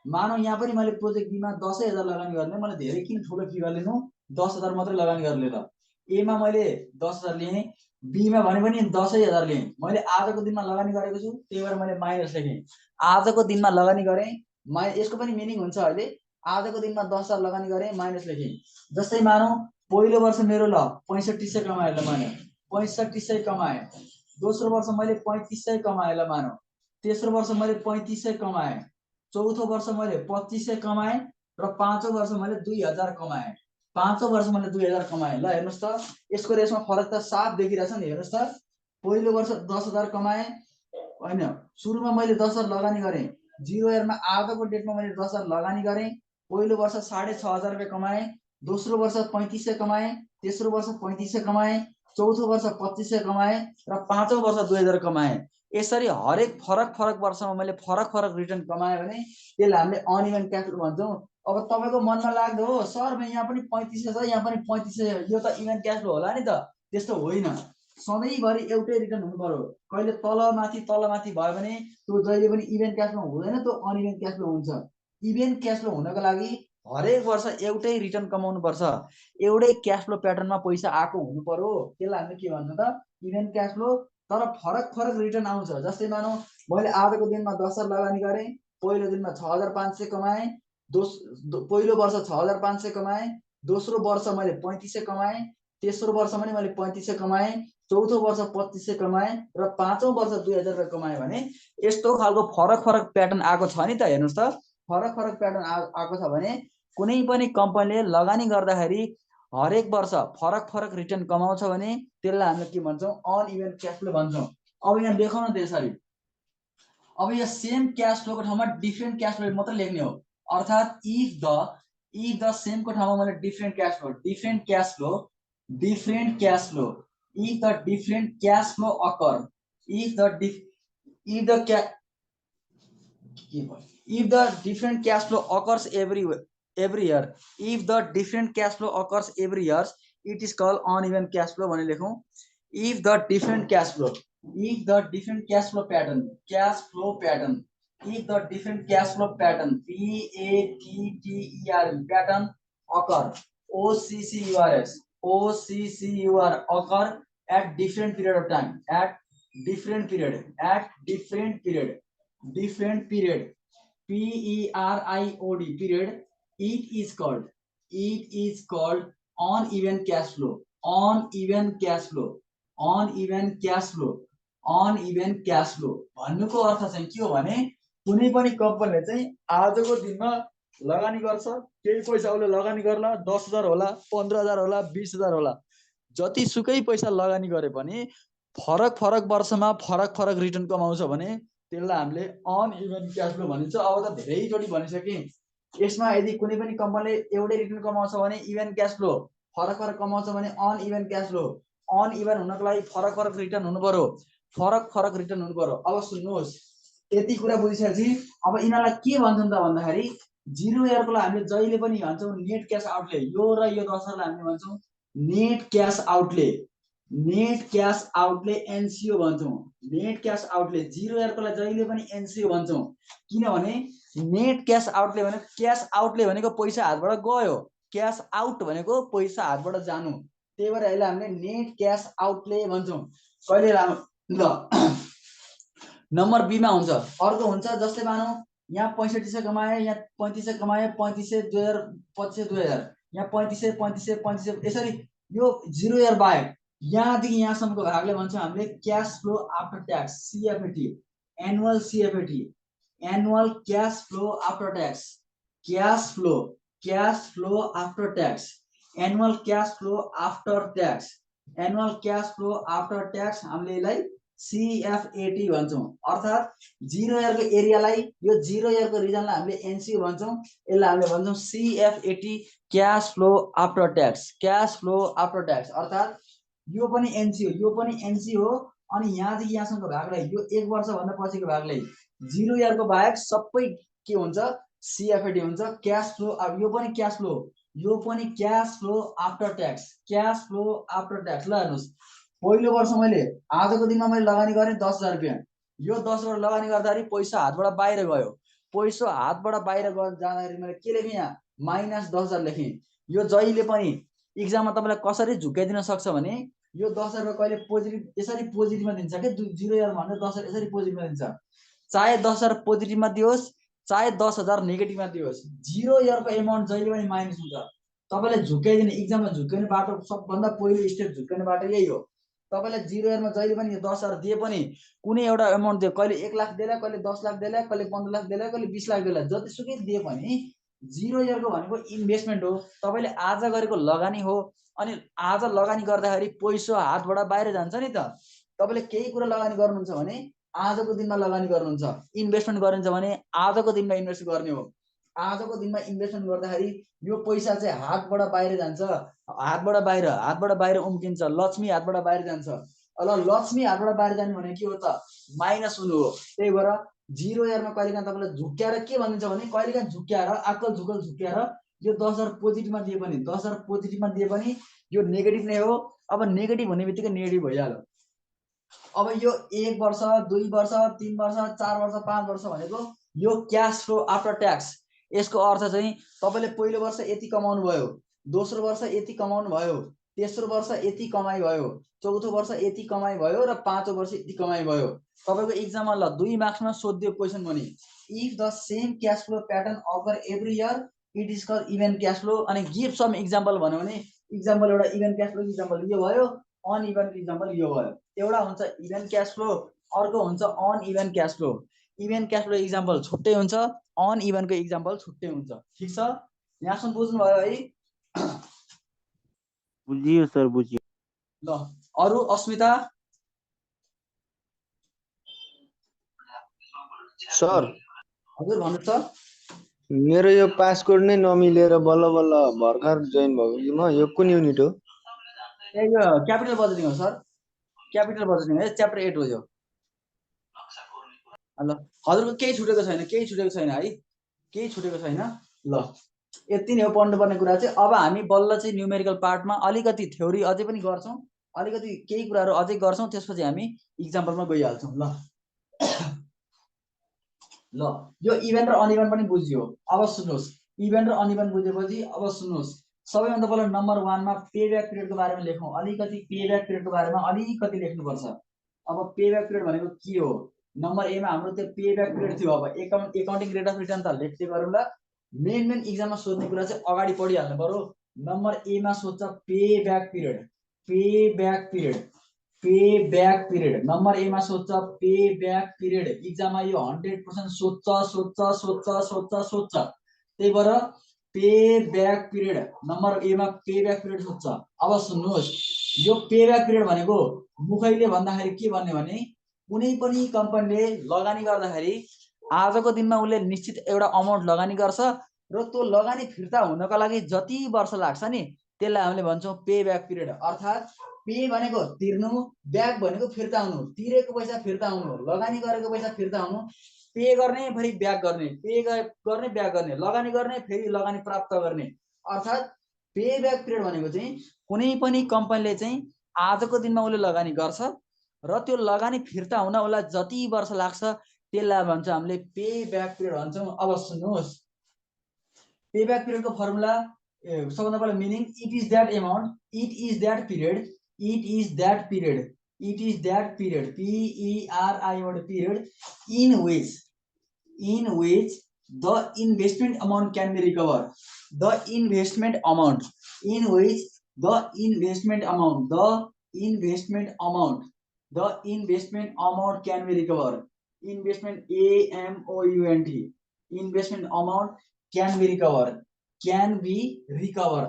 मानौ यहाँ पनि मैले प्रोजेक्ट बीमा 10,000 लगानी गर्ने, मैले धेरै किन ठुलो फिगर लिनु, 10,000 मात्रै लगानी गर्ने ल। एमा मैले 10,000 लिएँ, बीमा भने पनि 10,000 लिएँ, मैले आजको दिनमा लगानी गरेको छु त्यही भएर मैले माइनस लेखेँ। आजको दिनमा लगानी गरेँ, यसको पनि मिनिङ हुन्छ अहिले, आजको दिनमा 10,000 लगानी गरेँ माइनस लेखेँ। जस्तै मानौ पहिलो वर्ष मेरो ल 6500 कमाएँ ल, मानौ 6500 कमाएँ, दोस्रो वर्ष मैले 3500 कमाएँ ल मानौ, तेस्रो वर्ष मैले 3500 कमाएँ, चौथो वर्ष मैले 2500 कमाएँ र पाँचौं वर्ष मैले 2000 कमाएँ, पाँचौं वर्ष मैले 2000 कमाएँ ल। हेर्नुहोस् त यसको रेसमा फरक त साफ देखिरहेछ नि। हेर्नुहोस् त पहिलो वर्ष 10,000 कमाएँ हैन, सुरुमा मैले 10,000 लगानी गरेँ, 0 इयरमा आजको डेटमा मैले 10,000 लगानी गरेँ, पहिलो वर्ष 6,500 रुपैयाँ कमाएँ, दोस्रो वर्ष 3500 कमाएँ, तेस्रो वर्ष 3500 कमाएँ, चौथो वर्ष 2500 कमाएँ र पाँचौं वर्ष 2000 कमाएँ। यसरी हरेक फरक फरक वर्षमा मैले फरक फरक रिटर्न कमाएँ भने त्यसलाई हामीले अनइभन क्याश फ्लो भन्छौँ। अब तपाईको मनमा लाग्दो हो सर म यहाँ पनि 3500 छ यहाँ पनि 3500, यो त इभेन्ट क्याश फ्लो होला नि त, त्यस्तो होइन। सधैँभरि एउटै रिटर्न हुनु पर्यो, कहिले तलमाथि भयो भने त्यो जहिले पनि इभेन्ट क्याश फ्लो हुँदैन, त्यो अनइभेन क्याश फ्लो हुन्छ। इभेन्ट क्याश फ्लो हुनको लागि हरेक वर्ष एउटै रिटर्न कमाउनु पर्छ, एउटै क्याश फ्लो प्याटर्नमा पैसा आएको हुनु पर्यो, त्यसलाई हामीले के भन्छौँ त इभेन्ट क्याश फ्लो। तर फरक फरक रिटर्न आउँछ। जस्तै मानौ मैले आजको दिनमा 10,000 लगानी गरेँ, पहिलो दिनमा 6,500 कमाएँ, पहिलो वर्ष 6,500 कमाएँ, दोस्रो वर्ष मैले 3500 कमाएँ, तेस्रो वर्ष पनि मैले 3500 कमाएँ, चौथो वर्ष 2500 कमाएँ र पाँचौं वर्ष 2000 रुपैयाँ कमाएँ भने यस्तो खालको फरक फरक प्याटर्न आएको छ नि त। हेर्नुहोस् त फरक फरक प्याटर्न आएको छ भने कुनै पनि कम्पनीले लगानी गर्दाखेरि हरेक वर्ष फरक फरक रिटर्न कमाउँछ भने त्यसलाई हामीले के भन्छौँ अनइभन क्याश फ्लो भन्छौँ। अब यहाँ लेखौँ न त्यसरी। अब यो सेम क्याश फ्लोको ठाउँमा डिफ्रेन्ट क्याश फ्लो मात्र लेख्ने हो। अर्थात् इफ द सेम को ठाउँमा मैले different cash flow if the different cash flow occur if the different cash flow occurs every year, if the different cash flow occurs every year, it is called uneven cash flow भने लेखौं। if the different cash flow pattern if the different cash flow pattern pattern occur occur at different period of time different period period period period it is called uneven cash flow भन्नुको अर्थ चाहिँ के हो भने कुनै पनि कम्पनीले चाहिँ आजको दिनमा लगानी गर्छ, केही पैसा उसले लगानी गर्ला, 10,000 होला, 15,000 होला, 20,000 होला, जतिसुकै पैसा लगानी गरे पनि फरक फरक वर्षमा फरक फरक रिटर्न कमाउँछ भने त्यसलाई हामीले अनइभन क्याश फ्लो भनिन्छ। अब त धेरैचोटि भनिसके यसमा यदि कुनै पनि कम्पनीले एउटै रिटर्न कमाउँछ भने इभन क्याश फ्लो, फरक फरक कमाउँछ भने अनइभन क्याश फ्लो। अनइभन हुनको लागि फरक फरक रिटर्न हुनु पर्यो। अब सुन्नुहोस्, यति कुरा बुझिसकेपछि अब यिनीहरूलाई के भन्छन् त भन्दाखेरि 0 इयरको लागि हामीले जहिले पनि भन्छौँ नेट क्याश आउटले, यो र यो 10,000लाई हामीले भन्छौँ नेट क्याश आउटले एनसीओ भन्छौँ। नेट क्याश आउटले 0 इयरको लागि जहिले पनि एनसीओ भन्छौँ, किनभने नेट क्याश आउटले भनेको क्याश आउटले भनेको पैसा हातबाट गयो, क्याश आउट भनेको पैसा हातबाट जानु, त्यही भएर यसलाई हामीले नेट क्याश आउटले भन्छौँ। कहिले ल नम्बर बी मा हुन्छ, अर्को हुन्छ जस्तै मानौ यहाँ 6500 कमाए, यहाँ 3500 कमाए, 3500 2000 2000, यहाँ 3500 यसरी यो 0 इयर बाहेक यहाँदेखि यहाँसम्मको भागले भन्छौँ हामीले cash flow after tax CFAT, annual CFAT, annual cash flow after tax, cash flow after tax, annual cash flow after tax, हामीले यसलाई सीएफएटी भन्छौँ। अर्थात् 0 इयरको एरियालाई, यो 0 इयरको रिजनलाई हामीले एनसीओ भन्छौँ, यसलाई हामीले भन्छौँ सीएफएटी, क्याश फ्लो आफ्टर ट्याक्स। अर्थात् यो पनि एनसीओ हो, अनि यहाँदेखि यहाँसम्मको भागलाई, यो 1 वर्ष भन्दा पछिको भागलाई 0 इयरको बाहेक सबै के हुन्छ सीएफएटी हुन्छ। क्याश फ्लो, अब यो पनि क्याश फ्लो आफ्टर ट्याक्स, ल हेर्नुस्, पहिलो वर्ष मैले आजको दिनमा मैले लगानी गरेँ 10,000 रुपैयाँ, यो 10,000 लगानी गर्दाखेरि पैसा हातबाट बाहिर गयो, जाँदाखेरि मैले के लेखेँ यहाँ -10,000 लेखेँ। यो जहिले पनि एक्जाममा तपाईलाई कसरी झुक्काइदिन सक्छ भने यो 10,000 रुपैयाँ कहिले पोजिटिभ यसरी पोजिटिभमा दिन्छ के 0 इयरमा भने 10,000 यसरी पोजिटिभमा दिन्छ, चाहे 10,000 पोजिटिभमा दियोस् चाहे 10,000 नेगेटिभमा दियोस्, 0 इयरको एमाउन्ट जहिले पनि माइनस हुन्छ। तपाईलाई झुक्काइदिने एक्जाममा झुक्काइने बाटो सबभन्दा पहिलो स्टेप झुक्काइने बाटो यही हो। तपाईलाई 0 इयरमा जहिले पनि 10,000 दिए पनि कुनै एउटा एमाउन्ट दियो, कहिले 1 लाख देला, कहिले 10 लाख देला, कहिले 15 लाख देला, कहिले 20 लाख देला, जतिसुकै दिए पनि 0 इयरको भनेको इन्भेस्टमेन्ट हो, तपाईले आज गरेको लगानी हो। अनि आज लगानी गर्दाखेरि पैसा हातबाट बाहिर जान्छ नि त। तपाईले केही कुरा लगानी गर्नुहुन्छ भने आजको दिनमा लगानी गर्नुहुन्छ, इन्भेस्टमेन्ट गरिन्छ भने आजको दिनमा इन्भेस्ट गर्ने हो। आजको दिनमा इन्भेस्टमेन्ट गर्दाखेरि यो पैसा चाहिँ हातबाट बाहिर जान्छ, हातबाट बाहिर उम्किन्छ, लक्ष्मी हातबाट बाहिर जान्छ। ल लक्ष्मी हातबाट बाहिर जाने भने के हो त माइनस हुनु हो। त्यही भएर 0 इयरमा कहिलेकाहीँ तपाईलाई झुक्क्याएर के भनिन्छ भने कहिलेकाहीँ झुक्क्याएर अक्कल झुक्क्याएर यो 10,000 पोजिटिभमा दिए पनि यो नेगेटिभ नै हो। अब नेगेटिभ हुने बित्तिकै नेगेटिभ भइहाल्यो। अब यो 1 वर्ष 2 वर्ष 3 वर्ष 4 वर्ष 5 वर्ष भनेको यो क्याश फ्लो आफ्टर ट्याक्स। यसको अर्थ चाहिँ तपाईले पहिलो वर्ष यति कमाउनु भयो, दोस्रो वर्ष यति कमाउनु भयो, तेस्रो वर्ष यति कमाइ भयो, चौथो वर्ष यति कमाइ भयो र पाँचौं वर्ष यति कमाइ भयो। तपाईको एक्जाममा ल 2 मार्क्समा सोध्यो क्वेशन भने if the same cash flow pattern occur every year it is called even cash flow. अनि गिभ सम एक्जाम्पल भन्यो भने एक्जाम्पल एउटा इभन क्याश फ्लो एक्जाम्पल यो भयो, अनइभन एक्जाम्पल यो भयो। एउटा हुन्छ इभन क्याश फ्लो, अर्को हुन्छ uneven cash flow. Even cash flow example छुट्टै हुन्छ, अनइभनको एक्जाम्पल छुट्टै हुन्छ। ठीक छ, यहाँसम्म बुझ्नु भयो है? बुझियो सर बुझियो। ल अरु अस्मिता सर हजुर भन्नु त। मेरो यो पासकोड नै नमिलेर बल्ल बल्ल भर्खर जोइन भएको कि म। यो कुन युनिट हो? ए यो क्यापिटल बजेटिङ हो सर, क्यापिटल बजेटिङ है, च्याप्टर 8 हो यो। ल हजुरको केही छुटेको छैन, केही छुटेको छैन है, केही छुटेको छैन। ल यति नै हो पढ्नुपर्ने कुरा चाहिँ। अब हामी बल्ल चाहिँ न्युमेरिकल पार्टमा अलिकति थ्योरी अझै पनि गर्छौँ, अलिकति केही कुराहरू अझै गर्छौँ, त्यसपछि हामी इक्जाम्पलमा गइहाल्छौँ। ल ल यो इभेन्ट र अनइभेन्ट पनि बुझियो। अब सुन्नुहोस्, इभेन्ट र अनइभेन्ट बुझेपछि अब सुन्नुहोस्, सबैभन्दा पहिला नम्बर 1 मा पेब्याक पिरियडको बारेमा लेखौँ। अलिकति पेब्याक पिरियडको बारेमा अलिकति लेख्नुपर्छ। अब पेब्याक पिरियड भनेको के हो? नम्बर ए मा हाम्रो त्यो पेब्याक पिरियड थियो। अब एकाउन्टिङ रेट अफ रिटर्न त लेख्दै गरौँला। मेन इक्जाममा सोध्ने कुरा चाहिँ अगाडि पढिहाल्नु पर्यो। नम्बर ए मा सोध्छ payback period, payback period, payback period. Number A मा सोध्छ पेब्याक पिरियड। इक्जाममा यो 100% सोध्छ। त्यही भएर पेब्याक पिरियड नम्बर ए मा पेब्याक पिरियड सोध्छ। अब सुन्नुहोस्, यो पेब्याक पिरियड भनेको मुखैले भन्दाखेरि के भन्ने भने कुनै पनि कम्पनीले लगानी गर्दाखेरि आजको दिनमा उसले निश्चित एउटा अमाउन्ट लगानी गर्छ र त्यो लगानी फिर्ता हुनको लागि जति वर्ष लाग्छ नि त्यसलाई हामीले भन्छौँ पेब्याक पिरियड। अर्थात् पे भनेको तिर्नु, ब्याक भनेको फिर्ता हुनु, तिरेको पैसा फिर्ता हुनु, लगानी गरेको पैसा फिर्ता हुनु, पे गर्ने फेरि ब्याक गर्ने, पे गर्ने ब्याक गर्ने, लगानी गर्ने फेरि लगानी प्राप्त गर्ने। अर्थात् पेब्याक पिरियड भनेको चाहिँ कुनै पनि कम्पनीले चाहिँ आजको दिनमा उसले लगानी गर्छ र त्यो लगानी फिर्ता हुन उसलाई जति वर्ष लाग्छ त्यसलाई भन्छ हामीले पेब्याक पिरियड भन्छौँ। अब सुन्नुहोस्, पेब्याक पिरियडको फर्मुला सबभन्दा पहिला meaning it is that amount, it is that period, it is that period, it is that period, PERIOD period in which the investment amount can be recovered, the investment amount in which the investment amount can be recovered, investment AMOUNT, investment amount can be recovered, RECOVERED,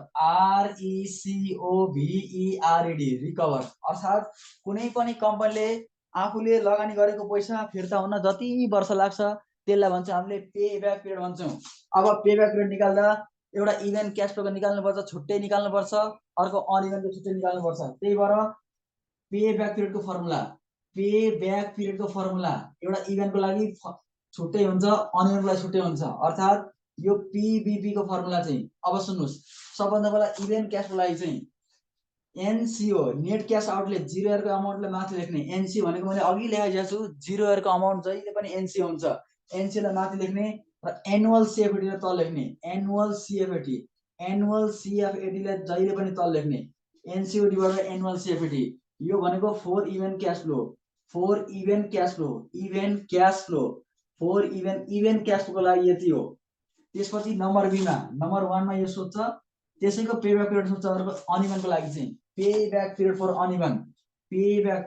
recover। अर्थात् कुनै पनि कम्पनीले आफूले लगानी गरेको पैसा फिर्ता हुन जति वर्ष लाग्छ त्यसलाई भन्छ हामीले पेब्याक पिरियड भन्छौँ। अब पेब्याक पिरियड निकाल्दा एउटा इभेन्ट क्याश फ्लोको निकाल्नुपर्छ, छुट्टै निकाल्नुपर्छ, अर्को अनइभेन्टको छुट्टै निकाल्नुपर्छ। त्यही भएर पेब्याक पिरियडको फर्मुला, पेब्याक पिरियडको फर्मुला एउटा इभेन्टको लागि छुट्टै हुन्छ, अनइभेन्टको लागि छुट्टै हुन्छ। अर्थात् यो PBP को फर्मुला चाहिँ अब सुन्नुहोस्, सबभन्दा पहिला इभेन्ट क्याशको लागि चाहिँ NCO नेट क्याश आउटले 0 इयरको अमाउन्टलाई माथि लेख्ने। NC भनेको मैले अघि लेखाइदिएको छु, 0 इयरको अमाउन्ट जहिले पनि NC हुन्छ, NC लाई माथि लेख्ने र एनुअल CFAT लाई तल लेख्ने। एनुअल CFAT लाई जहिले पनि तल लेख्ने, NCO divide by annual CFAT। यो भनेको for even cash flow, for even cash flow, even cash flow, for even cash फ्लोको लागि यति हो। त्यसपछि नम्बर बी मा, नम्बर 1 मा यो सोध्छ, त्यसैको पेब्याक पिरियड सोध्छ। अर्को अनइभेन्टको लागि चाहिँ payback period for uneven, payback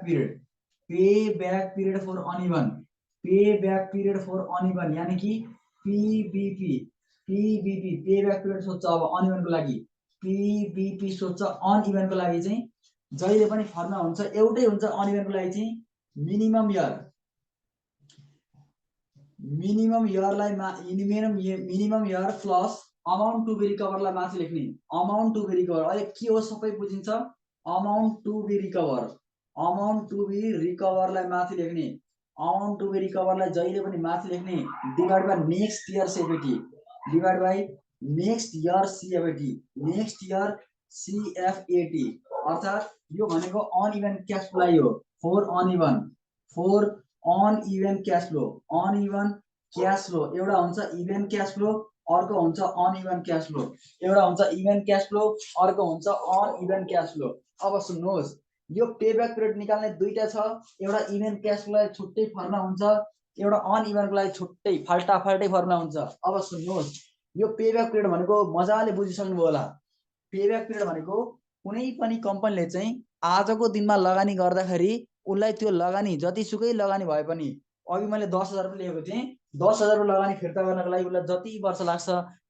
period for uneven, payback period for uneven यानी कि PBP पेब्याक पिरियड सोध्छ। अब अनइभेन्टको लागि PBP सोध्छ। अनइभेन्टको लागि चाहिँ जहिले पनि फर्मुला हुन्छ एउटै हुन्छ। अनइभेन्टको लागि चाहिँ minimum year plus amount to be रिकभरलाई माथि लेख्ने। अमाउन्ट टु बी रिकभर अहिले के हो सबै बुझिन्छ। अमाउन्ट टु बी रिकभरलाई माथि लेख्ने, अमाउन्ट टु बी रिकभरलाई जहिले पनि माथि लेख्ने, divide by next year CFAT, divide by next year CFAT। अर्थात् यो भनेको अनइभेन्ट क्याश फ्लो हो, for uneven cash flow, uneven cash flow. एउटा हुन्छ इभेन्ट क्याश फ्लो, अर्को हुन्छ अनइभेन्ट क्याश फ्लो। एउटा हुन्छ इभेन्ट क्याश फ्लो, अर्को हुन्छ अनइभेन्ट क्याश फ्लो। अब सुन्नुहोस्, यो पेब्याक पिरियड निकाल्ने दुईटा छ। एउटा इभेन्ट क्याश फ्लोलाई छुट्टै फर्मुला हुन्छ, एउटा अनइभेन्टको लागि छुट्टै फाल्टा फर्मुला हुन्छ। अब सुन्नुहोस्, यो पेब्याक पिरियड भनेको मजाले बुझिसक्नुभयो होला। पेब्याक पिरियड भनेको कुनै पनि कम्पनीले चाहिँ आजको दिनमा लगानी गर्दाखेरि उसलाई त्यो लगानी जतिसुकै लगानी भए पनि, अघि मैले 10,000 रुपियाँ लेखेको थिएँ, 10,000 रुपियाँ लगानी फिर्ता गर्नको लागि उसलाई जति वर्ष लाग्छ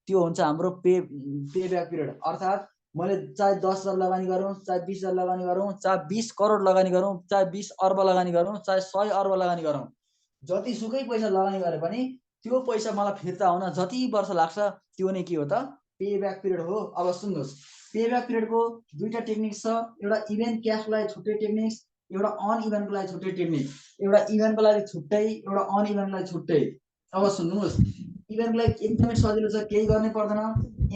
त्यो हुन्छ हाम्रो पेब्याक पिरियड। अर्थात् मैले चाहे 10,000 लगानी गरौँ, चाहे 20,000 लगानी गरौँ, चाहे 20 करोड लगानी गरौँ, चाहे 20 अर्ब लगानी गरौँ, चाहे 100 अर्ब लगानी गरौँ, जतिसुकै पैसा लगानी गरे पनि त्यो पैसा मलाई फिर्ता हुन जति वर्ष लाग्छ त्यो नै के हो त पे ब्याक पिरियड हो। अब सुन्नुहोस्, पे ब्याक पिरियडको दुईटा टेक्निक छ, एउटा इभेन्ट क्याशको लागि छुट्टै टेक्निक्स, एउटा अन इभेन्टको लागि छुट्टै टेक्निक, एउटा इभेन्टको लागि छुट्टै, एउटा अन इभेन्टको लागि छुट्टै। अब सुन्नुहोस्, इभेन्टको लागि एकदमै सजिलो छ, केही गर्नै पर्दैन,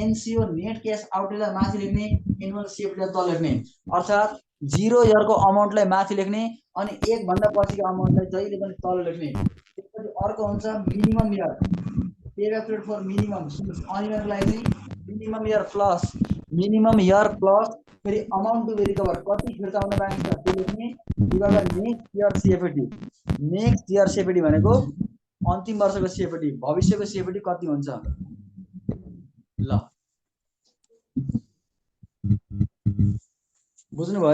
एनसिओ नेट क्यास आउटलाई माथि लेख्ने, एनुअल सिएफटीलाई तल लेख्ने, अर्थात् 0 इयरको अमाउन्टलाई माथि लेख्ने अनि 1 भन्दा पछिको अमाउन्टलाई जहिले पनि तल लेख्ने। त्यसपछि अर्को हुन्छ minimum year, pay back period for minimum. सुन्नुहोस्, अन इभेन्टको लागि चाहिँ मिनिमम इयर प्लस फेरि अमाउन्ट टु बी रिकभर, कति फिर्ता हुन बाँकी छ त्यो लेख्ने, divide by next year CFAT. Next year CFAT भनेको अन्तिम वर्षको सिएफटी, भविष्यको सिएफटी कति हुन्छ। ल बुझ्नुभयो है?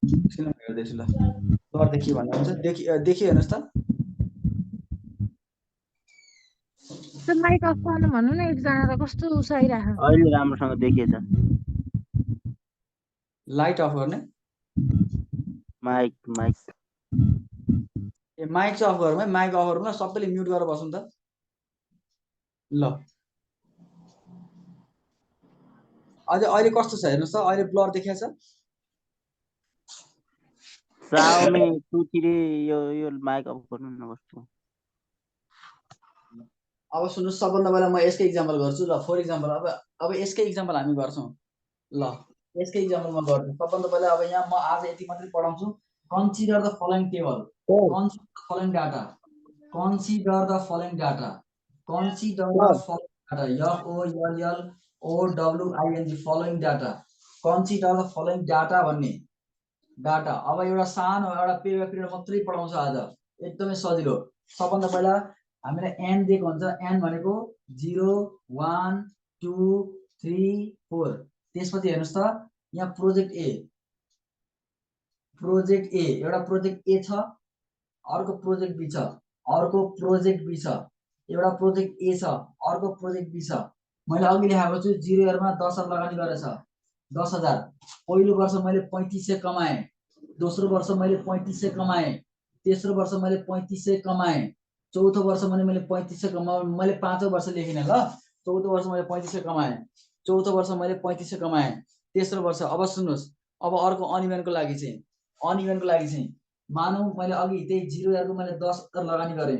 हेर्दैछु ल, देखियो भन्ने हुन्छ, देखियो हेर्नुहोस् त। त्यो माइक अफ गर्नु भन्नु न, एकजना त कस्तो उसाइराख्यो। अहिले राम्रोसँग देखिएछ। लाइट अफ गर्ने, माइक ए माइक चाहिँ अफ गरौँ है, माइक अफ गरौँ ल, सबैले म्युट गरेर बसौँ त। ल अझै अहिले कस्तो छ हेर्नुहोस् त, अहिले ब्लर देखिया छ। साउमी टुथिरे यो माइक अफ गर्नु न कस्तो। अब सुन्नुहोस्, सबभन्दा पहिला म यसकै इक्जाम्पल गर्छु ल। फर इक्जाम्पल अब यसकै इक्जाम्पल हामी गर्छौँ ल, यसकै इक्जाम्पल म गर्छु। सबभन्दा पहिला अब यहाँ म आज यति मात्रै पढाउँछु। Consider the following table, consider the following data, consider the following data, consider the following data, FOLLOWING following data, consider the following data भन्ने डाटा। अब एउटा सानो एउटा पे ब्याक पिरियड मात्रै पढाउँछ आज, एकदमै सजिलो। सबभन्दा पहिला हामीलाई एन दिएको हुन्छ, एन भनेको 0 1 2 3 4। त्यसपछि हेर्नुहोस् त, यहाँ प्रोजेक्ट ए एउटा प्रोजेक्ट ए छ, अर्को प्रोजेक्ट बी छ, अर्को प्रोजेक्ट बी छ, एउटा प्रोजेक्ट ए छ, अर्को प्रोजेक्ट बी छ। मैले अघि लेखाएको छु 0 इयरमा 10,000 लगानी गरेछ, 10,000। पहिलो वर्ष मैले 3500 कमाएँ, दोस्रो वर्ष मैले 3500 कमाएँ, तेस्रो वर्ष मैले 3500 कमाएँ, चौथो वर्ष मैले 3500 कमाएँ। मैले पाँचौँ वर्ष लेखिनँ ल, चौथो वर्ष मैले 3500 कमाएँ, चौथो वर्ष मैले 3500 कमाएँ, तेस्रो वर्ष। अब सुन्नुहोस्, अब अर्को अन इभेन्टको लागि चाहिँ मानौँ मैले अघि त्यही 0 इयरको मैले 10,000 लगानी गरेँ,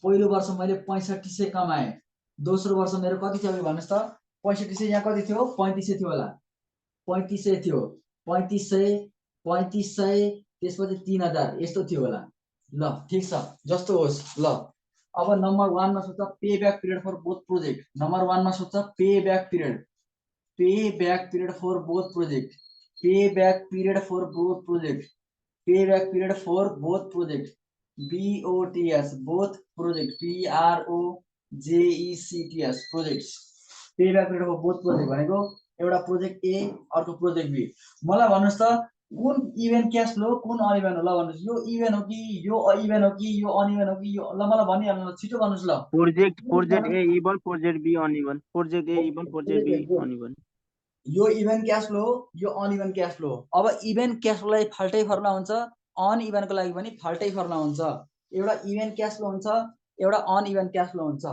पहिलो वर्ष मैले 6500 कमाएँ, दोस्रो वर्ष मेरो कति थियो भन्नुहोस् त, 6500, यहाँ कति थियो, 3500 थियो होला, 3500 थियो, 3500 त्यसपछि 3000 यस्तो थियो होला। ल ठिक छ, जस्तो होस् ल। अब नम्बर 1 मा सोच्छ pay back period for both project, number 1 मा सोच्छ pay back period for both project, pay back period for both project, pay back period for both project, BOTS both project, PROJECTS projects. Pay back period for both project भनेको एउटा project A, अर्को project be. मलाई भन्नुहोस् त कुन event cash flow, कुन on event हो? ल भन्नुहोस्, यो इभेन्ट हो कि यो इभेन्ट हो कि यो अन इभेन्ट हो कि यो? ल मलाई भनिहाल्नु, छिटो भन्नुहोस् ल। Project A even, project B uneven, project A even, project B uneven. यो इभेन्ट क्याश फ्लो हो, यो अन इभेन्ट क्याश फ्लो हो। अब इभेन्ट क्याश फ्लोलाई फाल्टै फर्मुला हुन्छ, अन इभेन्टको लागि पनि फाल्टै फर्मुला हुन्छ। एउटा इभेन्ट क्याश फ्लो हुन्छ, एउटा अन इभेन्ट क्याश फ्लो हुन्छ।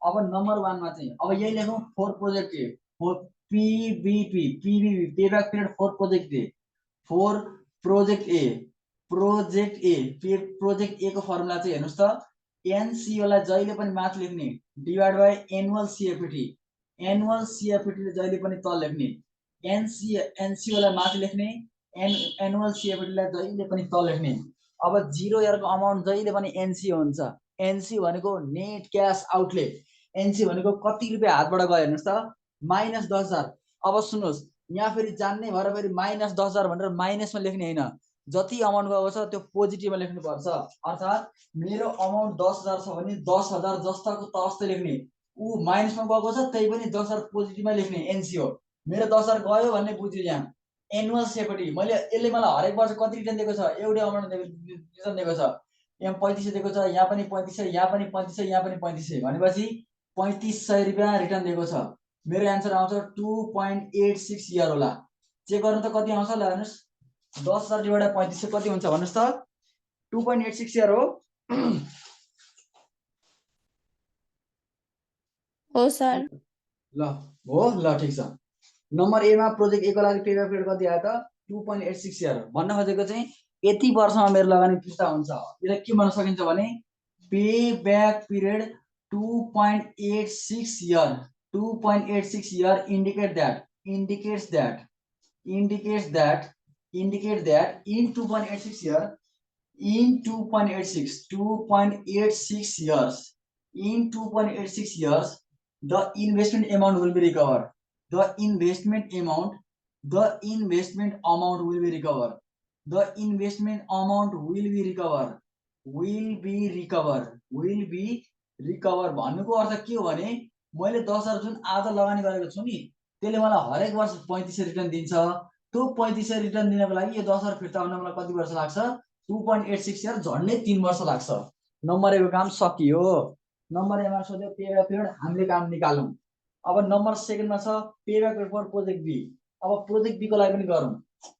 अब नम्बर 1 मा चाहिँ अब यही लेखौँ, for project A, for PBP, pay back period for project A, for project A, project A को फर्मुला चाहिँ हेर्नुहोस् त, एनसिओ लाई जहिले पनि माथि लेख्ने, डिभाइड बाइ एनुअल सिएफटी, एनुअल सिएफटी ले जहिले पनि तल लेख्ने, एनसिओ लाई माथि लेख्ने, एनुअल सिएफटी लाई जहिले पनि तल लेख्ने। अब 0 इयरको अमाउन्ट जहिले पनि एनसिओ हुन्छ, एनसिओ भनेको नेट क्याश आउटले, एनसिओ भनेको कति रुपियाँ हातबाट गयो हेर्नुहोस् त, -10,000। अब सुन्नुहोस्, यहाँ फेरि जान्ने भएर फेरि -10,000 भनेर माइनसमा लेख्ने होइन, जति अमाउन्ट गएको छ त्यो पोजिटिभमा लेख्नुपर्छ। अर्थात् मेरो अमाउन्ट 10,000 छ भने 10,000 जस्ताको तस्तै लेख्ने, ऊ माइनसमा गएको छ त्यही पनि 10,000 पोजिटिभमा लेख्ने। एनसिओ मेरो 10,000 गयो भन्ने बुझ्यो। यहाँ एनुअल सेफ्टी, मैले यसले मलाई हरेक वर्ष कति रिटर्न दिएको छ, एउटै अमाउन्ट रिटर्न दिएको छ, यहाँ 3500 दिएको छ, यहाँ पनि 3500, यहाँ पनि 3500, यहाँ पनि 3500 भनेपछि 3500 रुपियाँ रिटर्न दिएको छ। मेरो एन्सर आउँछ 2.86 इयर होला। चेक गर्नु त कति आउँछ ल हेर्नुस् 10,000 डिभाइडेड 3500 कति हुन्छ भन्नुस् त 2.86 इयर हो। हो सर। ल हो ल ठीक छ। नम्बर ए मा प्रोजेक्ट ए को लागि पे ब्याक पिरियड कति आयो त 2.86 इयर भन्न खोजेको चाहिँ यति वर्षमा मेरो लगानी फिर्ता हुन्छ। यसलाई के भन्न सकिन्छ भने pay back period 2.86 year 2.86 year indicates that in 2.86 year in 2.86 years in 2.86 years the investment amount will be recovered. The investment amount will be recovered. The investment amount will be recovered भन्नुको अर्थ के हो भने मैले 10,000 जुन आज लगानी गरेको छु नि त्यसले मलाई हरेक वर्ष 3500 रिटर्न दिन्छ। त्यो 3500 रिटर्न दिनको लागि यो 10,000 फिर्ता हुन मलाई कति वर्ष लाग्छ 2.86 इयर झन्डै 3 वर्ष लाग्छ। नम्बर ए को काम सकियो। नम्बर एमा सोध्यो पे ब्याक पिरियड हामीले काम निकालौं। अब नम्बर सेकेन्डमा छ pay back period for project B. अब प्रोजेक्ट बी को लागि पनि गरौँ।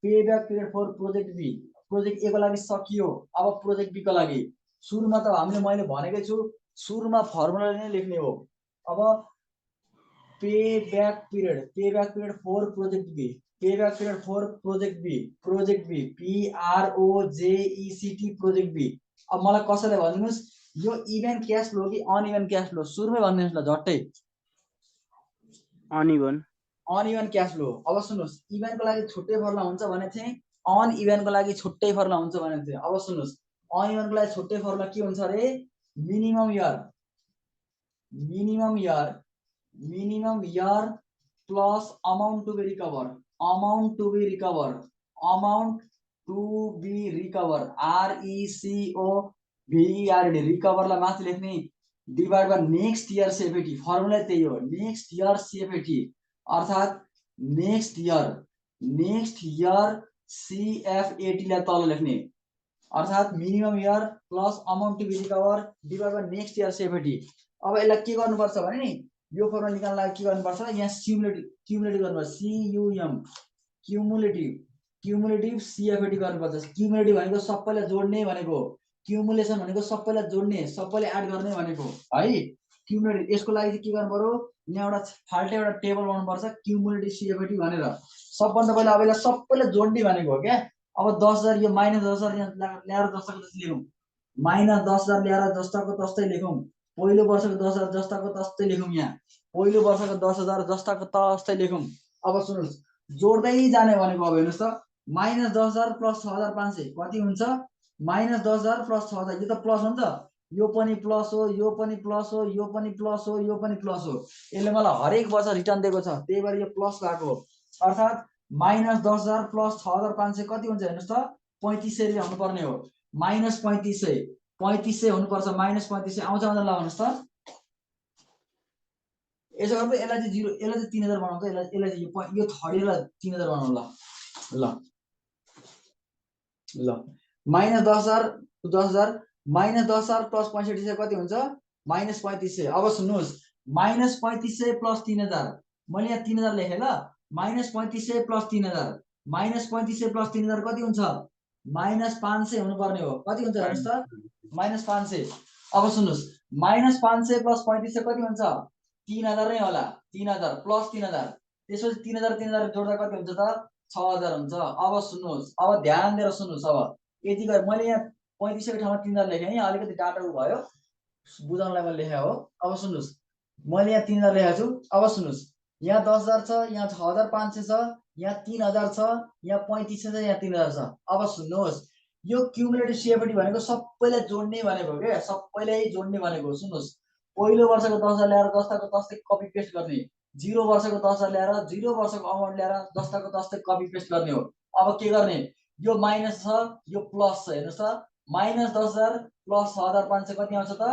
Pay back period for project B project A को लागि सकियो। अब प्रोजेक्ट बी को लागि सुरुमा त हामीले मैले भनेकै छु सुरुमा फर्मुला नै लेख्ने हो। अब pay back period for project B project B PROJECT project B. अब मलाई कसैले भनिदिनुस् यो इभेन क्याश फ्लो कि अनइभन क्याश फ्लो सुरुमै भनिदिनुस् ल झट्टै। Uneven cash flow. अब सुन्नुस् इभेन को लागि छुट्टै फर्मुला हुन्छ भने चाहिँ अनइभन को लागि छुट्टै फर्मुला हुन्छ भने चाहिँ अब सुन्नुस् अनइभन को लागि छुट्टै फर्मुला के हुन्छ रे minimum year plus amount to be recover RECOVERED रिकभरलाई माथि लेख्ने divide by next year CFAT formula त्यही हो नेक्स्ट इयर CFAT अर्थात नेक्स्ट इयर CFAT लाई तल लेख्ने अर्थात minimum year plus amount to be recover divide by next year CFAT। अब यसलाई के गर्नुपर्छ भने नि यो फर्मुला निकाल्न लागि के गर्नुपर्छ यहाँ क्युमुलेटिभ गर्नुपर्छ क्युमुलेटिभ CFAT गर्नुपर्छ। क्युमुलेटिभ भनेको सबैलाई जोड्ने भनेको क्युमुलेसन भनेको सबैलाई जोड्ने सबैले एड गर्ने भनेको है। क्युमुलेटिभ यसको लागि के गर्नु पर्यो यहाँ एउटा फाल्टै एउटा टेबल बनाउनुपर्छ क्युमुलेटिभ CFAT भनेर सबभन्दा पहिला अब यसलाई सबैलाई जोड्ने भनेको हो क्या। अब 10,000 यो माइनस 10,000 यहाँ ल्याएर जस्ताको जस्तै लेखौँ माइनस 10,000 ल्याएर जस्ताको तस्तै लेखौँ। पहिलो वर्षको 10,000 जस्ताको तस्तै लेखौँ यहाँ पहिलो वर्षको 10,000 जस्ताको तस्तै लेखौँ। अब सुन्नुस् जोड्दै जाने भनेको अब हेर्नुस् त माइनस 10,000 प्लस 6,500 कति हुन्छ माइनस 10,000 प्लस 6,000 यो त प्लस हो नि त यो पनि प्लस हो यो पनि प्लस हो यो पनि प्लस हो यो पनि प्लस हो। यसले मलाई हरेक वर्ष रिटर्न दिएको छ त्यही भएर यो प्लस भएको हो। अर्थात माइनस 10,000 प्लस 6,500 कति हुन्छ हेर्नुस् त 3500 हुनुपर्ने हो। माइनस 3500 हुनुपर्छ माइनस 3500 आउँछ ल भन्नुस् त। यसो गर्नु यसलाई चाहिँ 0 यसलाई चाहिँ 3000 बनाउँछ यसलाई चाहिँ यो थर्डलाई 3000 बनाउँ ल माइनस 10,000 माइनस 10,000 प्लस 65 कति हुन्छ माइनस 3500। अब सुन्नुस् माइनस 3500 प्लस 3000 मैले यहाँ 3000 लेखेँ ल माइनस 3500 प्लस 3000 माइनस 3500 प्लस 3000 कति हुन्छ माइनस 500 हुनुपर्ने हो। कति हुन्छ हेर्नुस् त माइनस 500। अब सुन्नुस् माइनस 500 प्लस 3500 कति हुन्छ 3000 नै होला 3000 प्लस 3000 त्यसपछि 3000 जोड्दा कति हुन्छ त 6000 हुन्छ। अब सुन्नुस् अब ध्यान दिएर सुन्नुस् अब यति गरे मैले यहाँ 3500 को ठाउँमा 3000 लेखेँ यहाँ अलिकति डाटा भयो बुझाउनलाई मैले लेखे हो। अब सुन्नुस् मैले यहाँ 3000 लेखेको छु। अब सुन्नुस् यहाँ 10,000 छ यहाँ 6,500 छ यहाँ 3,000 छ यहाँ 3500 छ यहाँ 3,000 छ। अब सुन्नुहोस् यो क्युमुलेटिभ CFAT भनेको सबैलाई जोड्ने भनेको के सबैलाई जोड्ने भनेको। सुन्नुहोस् पहिलो वर्षको 10,000 ल्याएर जस्ताको तस्तै कपी पेस्ट गर्ने 0 वर्षको 10,000 ल्याएर 0 वर्षको अमाउन्ट ल्याएर जस्ताको तस्तै कपी पेस्ट गर्ने हो। अब के गर्ने यो माइनस छ यो प्लस छ हेर्नुस् त माइनस 10,000 प्लस 6,500 कति आउँछ त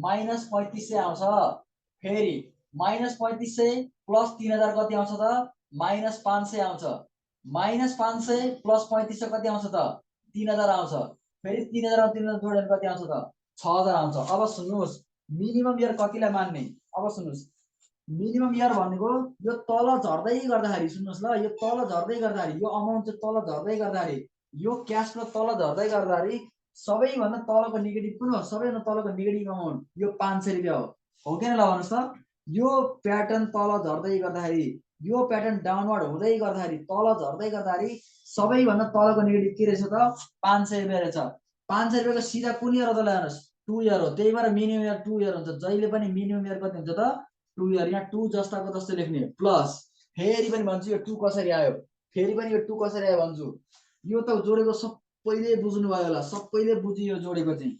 माइनस 3500 आउँछ। फेरि माइनस 3500 प्लस 3,000 कति आउँछ त माइनस 500 आउँछ। माइनस 500 प्लस 3500 कति आउँछ त 3,000 आउँछ। फेरि 3,000 और 3,000 जोडेर कति आउँछ त 6,000 आउँछ। अब सुन्नुहोस् मिनिमम इयर कतिलाई मान्ने अब सुन्नुहोस् मिनिमम इयर भनेको यो तल झर्दै गर्दाखेरि सुन्नुहोस् ल, यो तल झर्दै गर्दाखेरि यो अमाउन्ट चाहिँ तल झर्दै गर्दाखेरि यो क्यास फ्लो तल झर्दै गर्दाखेरि सबैभन्दा तलको नेगेटिभ कुन हो? सबैभन्दा तलको नेगेटिभ अमाउन्ट यो 500 रुपियाँ हो कि ल भन्नुहोस् त। यो प्याटर्न तल झर्दै गर्दाखेरि, यो प्याटर्न डाउनवर्ड हुँदै गर्दाखेरि, तल झर्दै गर्दाखेरि सबैभन्दा तलको नेगेटिभ के रहेछ त? 500 रुपियाँ रहेछ। 500 रुपियाँको सिधा कुन इयर हो त हेर्नुहोस्? 2 इयर हो। त्यही भएर मिनिमम इयर 2 इयर हुन्छ। जहिले पनि मिनिमम इयर कति हुन्छ त? 2 इयर। यहाँ 2 जस्ताको जस्तै लेख्ने प्लस फेरि पनि भन्छु यो 2 कसरी आयो, फेरि पनि यो 2 कसरी आयो भन्छु। यो त जोडेको सबैले बुझ्नु भयो होला, सबैले बुझ्यो यो जोडेको चाहिँ।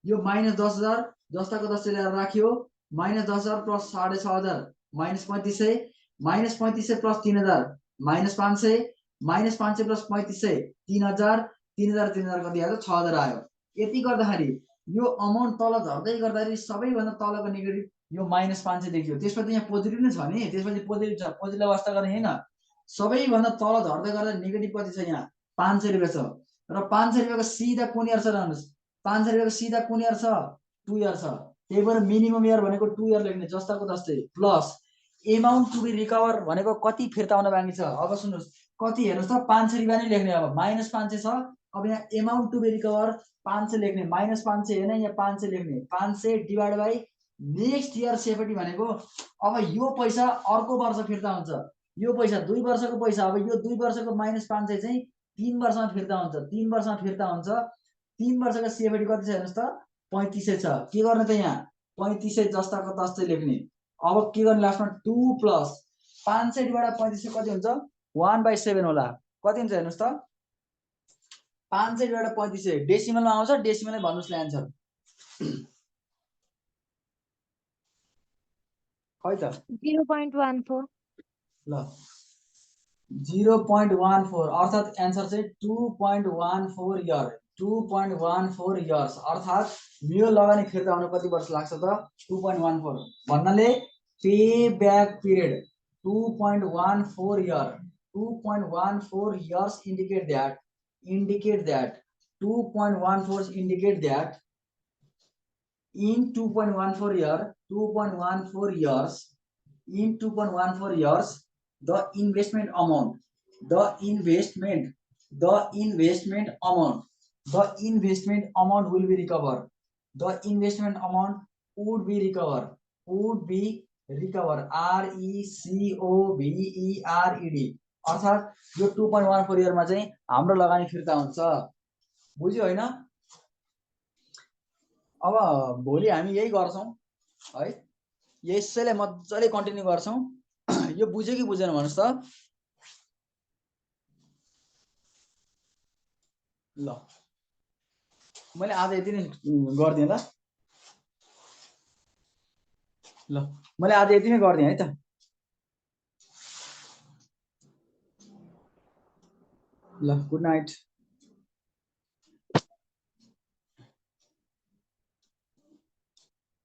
यो -10,000 जस्ताको जस्तै ल्याएर राख्यो, -10,000 प्लस 6,500 -3500 -3500 प्लस 3,000 -500 -500 प्लस 3500 3,000 3,000 3,000 कति आयो? 6,000 आयो। यति गर्दाखेरि यो अमाउन्ट तल झर्दै गर्दाखेरि सबैभन्दा तलको नेगेटिभ यो -500 देखियो। त्यसपछि यहाँ पोजिटिभ नै छ नि, त्यसपछि पोजिटिभ छ, पोजिटिभलाई वास्ता गर्ने हैन। सबैभन्दा तल झर्दै गर्दा नेगेटिभ कति छ? यहाँ 500 रुपियाँ छ। र 500 रुपियाँको सिधा कुन इयर छ र हेर्नुहोस्? 500 रुपियाँको सिधा कुन इयर छ? 2 इयर छ। त्यही भएर मिनिमम इयर भनेको 2 इयर लेख्ने जस्ताको तस्तै plus amount to be recover भनेको कति फिर्ता हुन बाँकी छ? अब सुन्नुहोस् कति हेर्नुहोस् त, 500 रुपियाँ नै लेख्ने। अब -500 छ। अब यहाँ एमाउन्ट टु बी रिकभर 500 लेख्ने, -500 हैन, यहाँ 500 लेख्ने। 500 divide by next year CFAT भनेको अब यो पैसा अर्को वर्ष फिर्ता हुन्छ। यो पैसा 2 वर्षको पैसा, अब यो 2 वर्षको -500 चाहिँ 3 वर्षमा फिर्ता हुन्छ। 3 वर्षमा फिर्ता हुन्छ। 3 वर्षको सेफ्टी कति छ हेर्नुहोस् त? 3500 छ। के गर्ने त यहाँ? 3500 जस्ताको तस्तै लेख्ने। अब के गर्ने लास्टमा 2 प्लस 500 डिभाइड 3500 कति हुन्छ? 1/7 होला। कति हुन्छ हेर्नुहोस् त? 500 डिभाइड 3500 डेसिमलमा आउँछ, डेसिमलै भन्नुस् ल आन्सर। खै त 0.14 ल 0.14 अर्थात् एन्सर चाहिँ 2.14 इयर। 2.14 इयर्स अर्थात् मेरो लगानी फिर्ता हुन कति वर्ष लाग्छ त? 2.14 भन्नाले pay back period 2.14 year. 2.14 years indicate that 2.14 indicate that in 2.14 year 2.14 years in 2.14 years the investment amount will be recovered. The investment amount would be recovered RECOVERED अर्थात् यो 2.14 इयरमा चाहिँ हाम्रो लगानी फिर्ता हुन्छ। बुझ्यो हैन? अब भोलि हामी यही गर्छौं है, यसैले मज्जाले कन्टिन्यू गर्छौं। यो बुझ्यो कि बुझेन भन्नुस् त? ल मैले आज यति नै गर्दिएँ ल। मैले आज यति नै गर्दिएँ है त। ल गुड नाइट।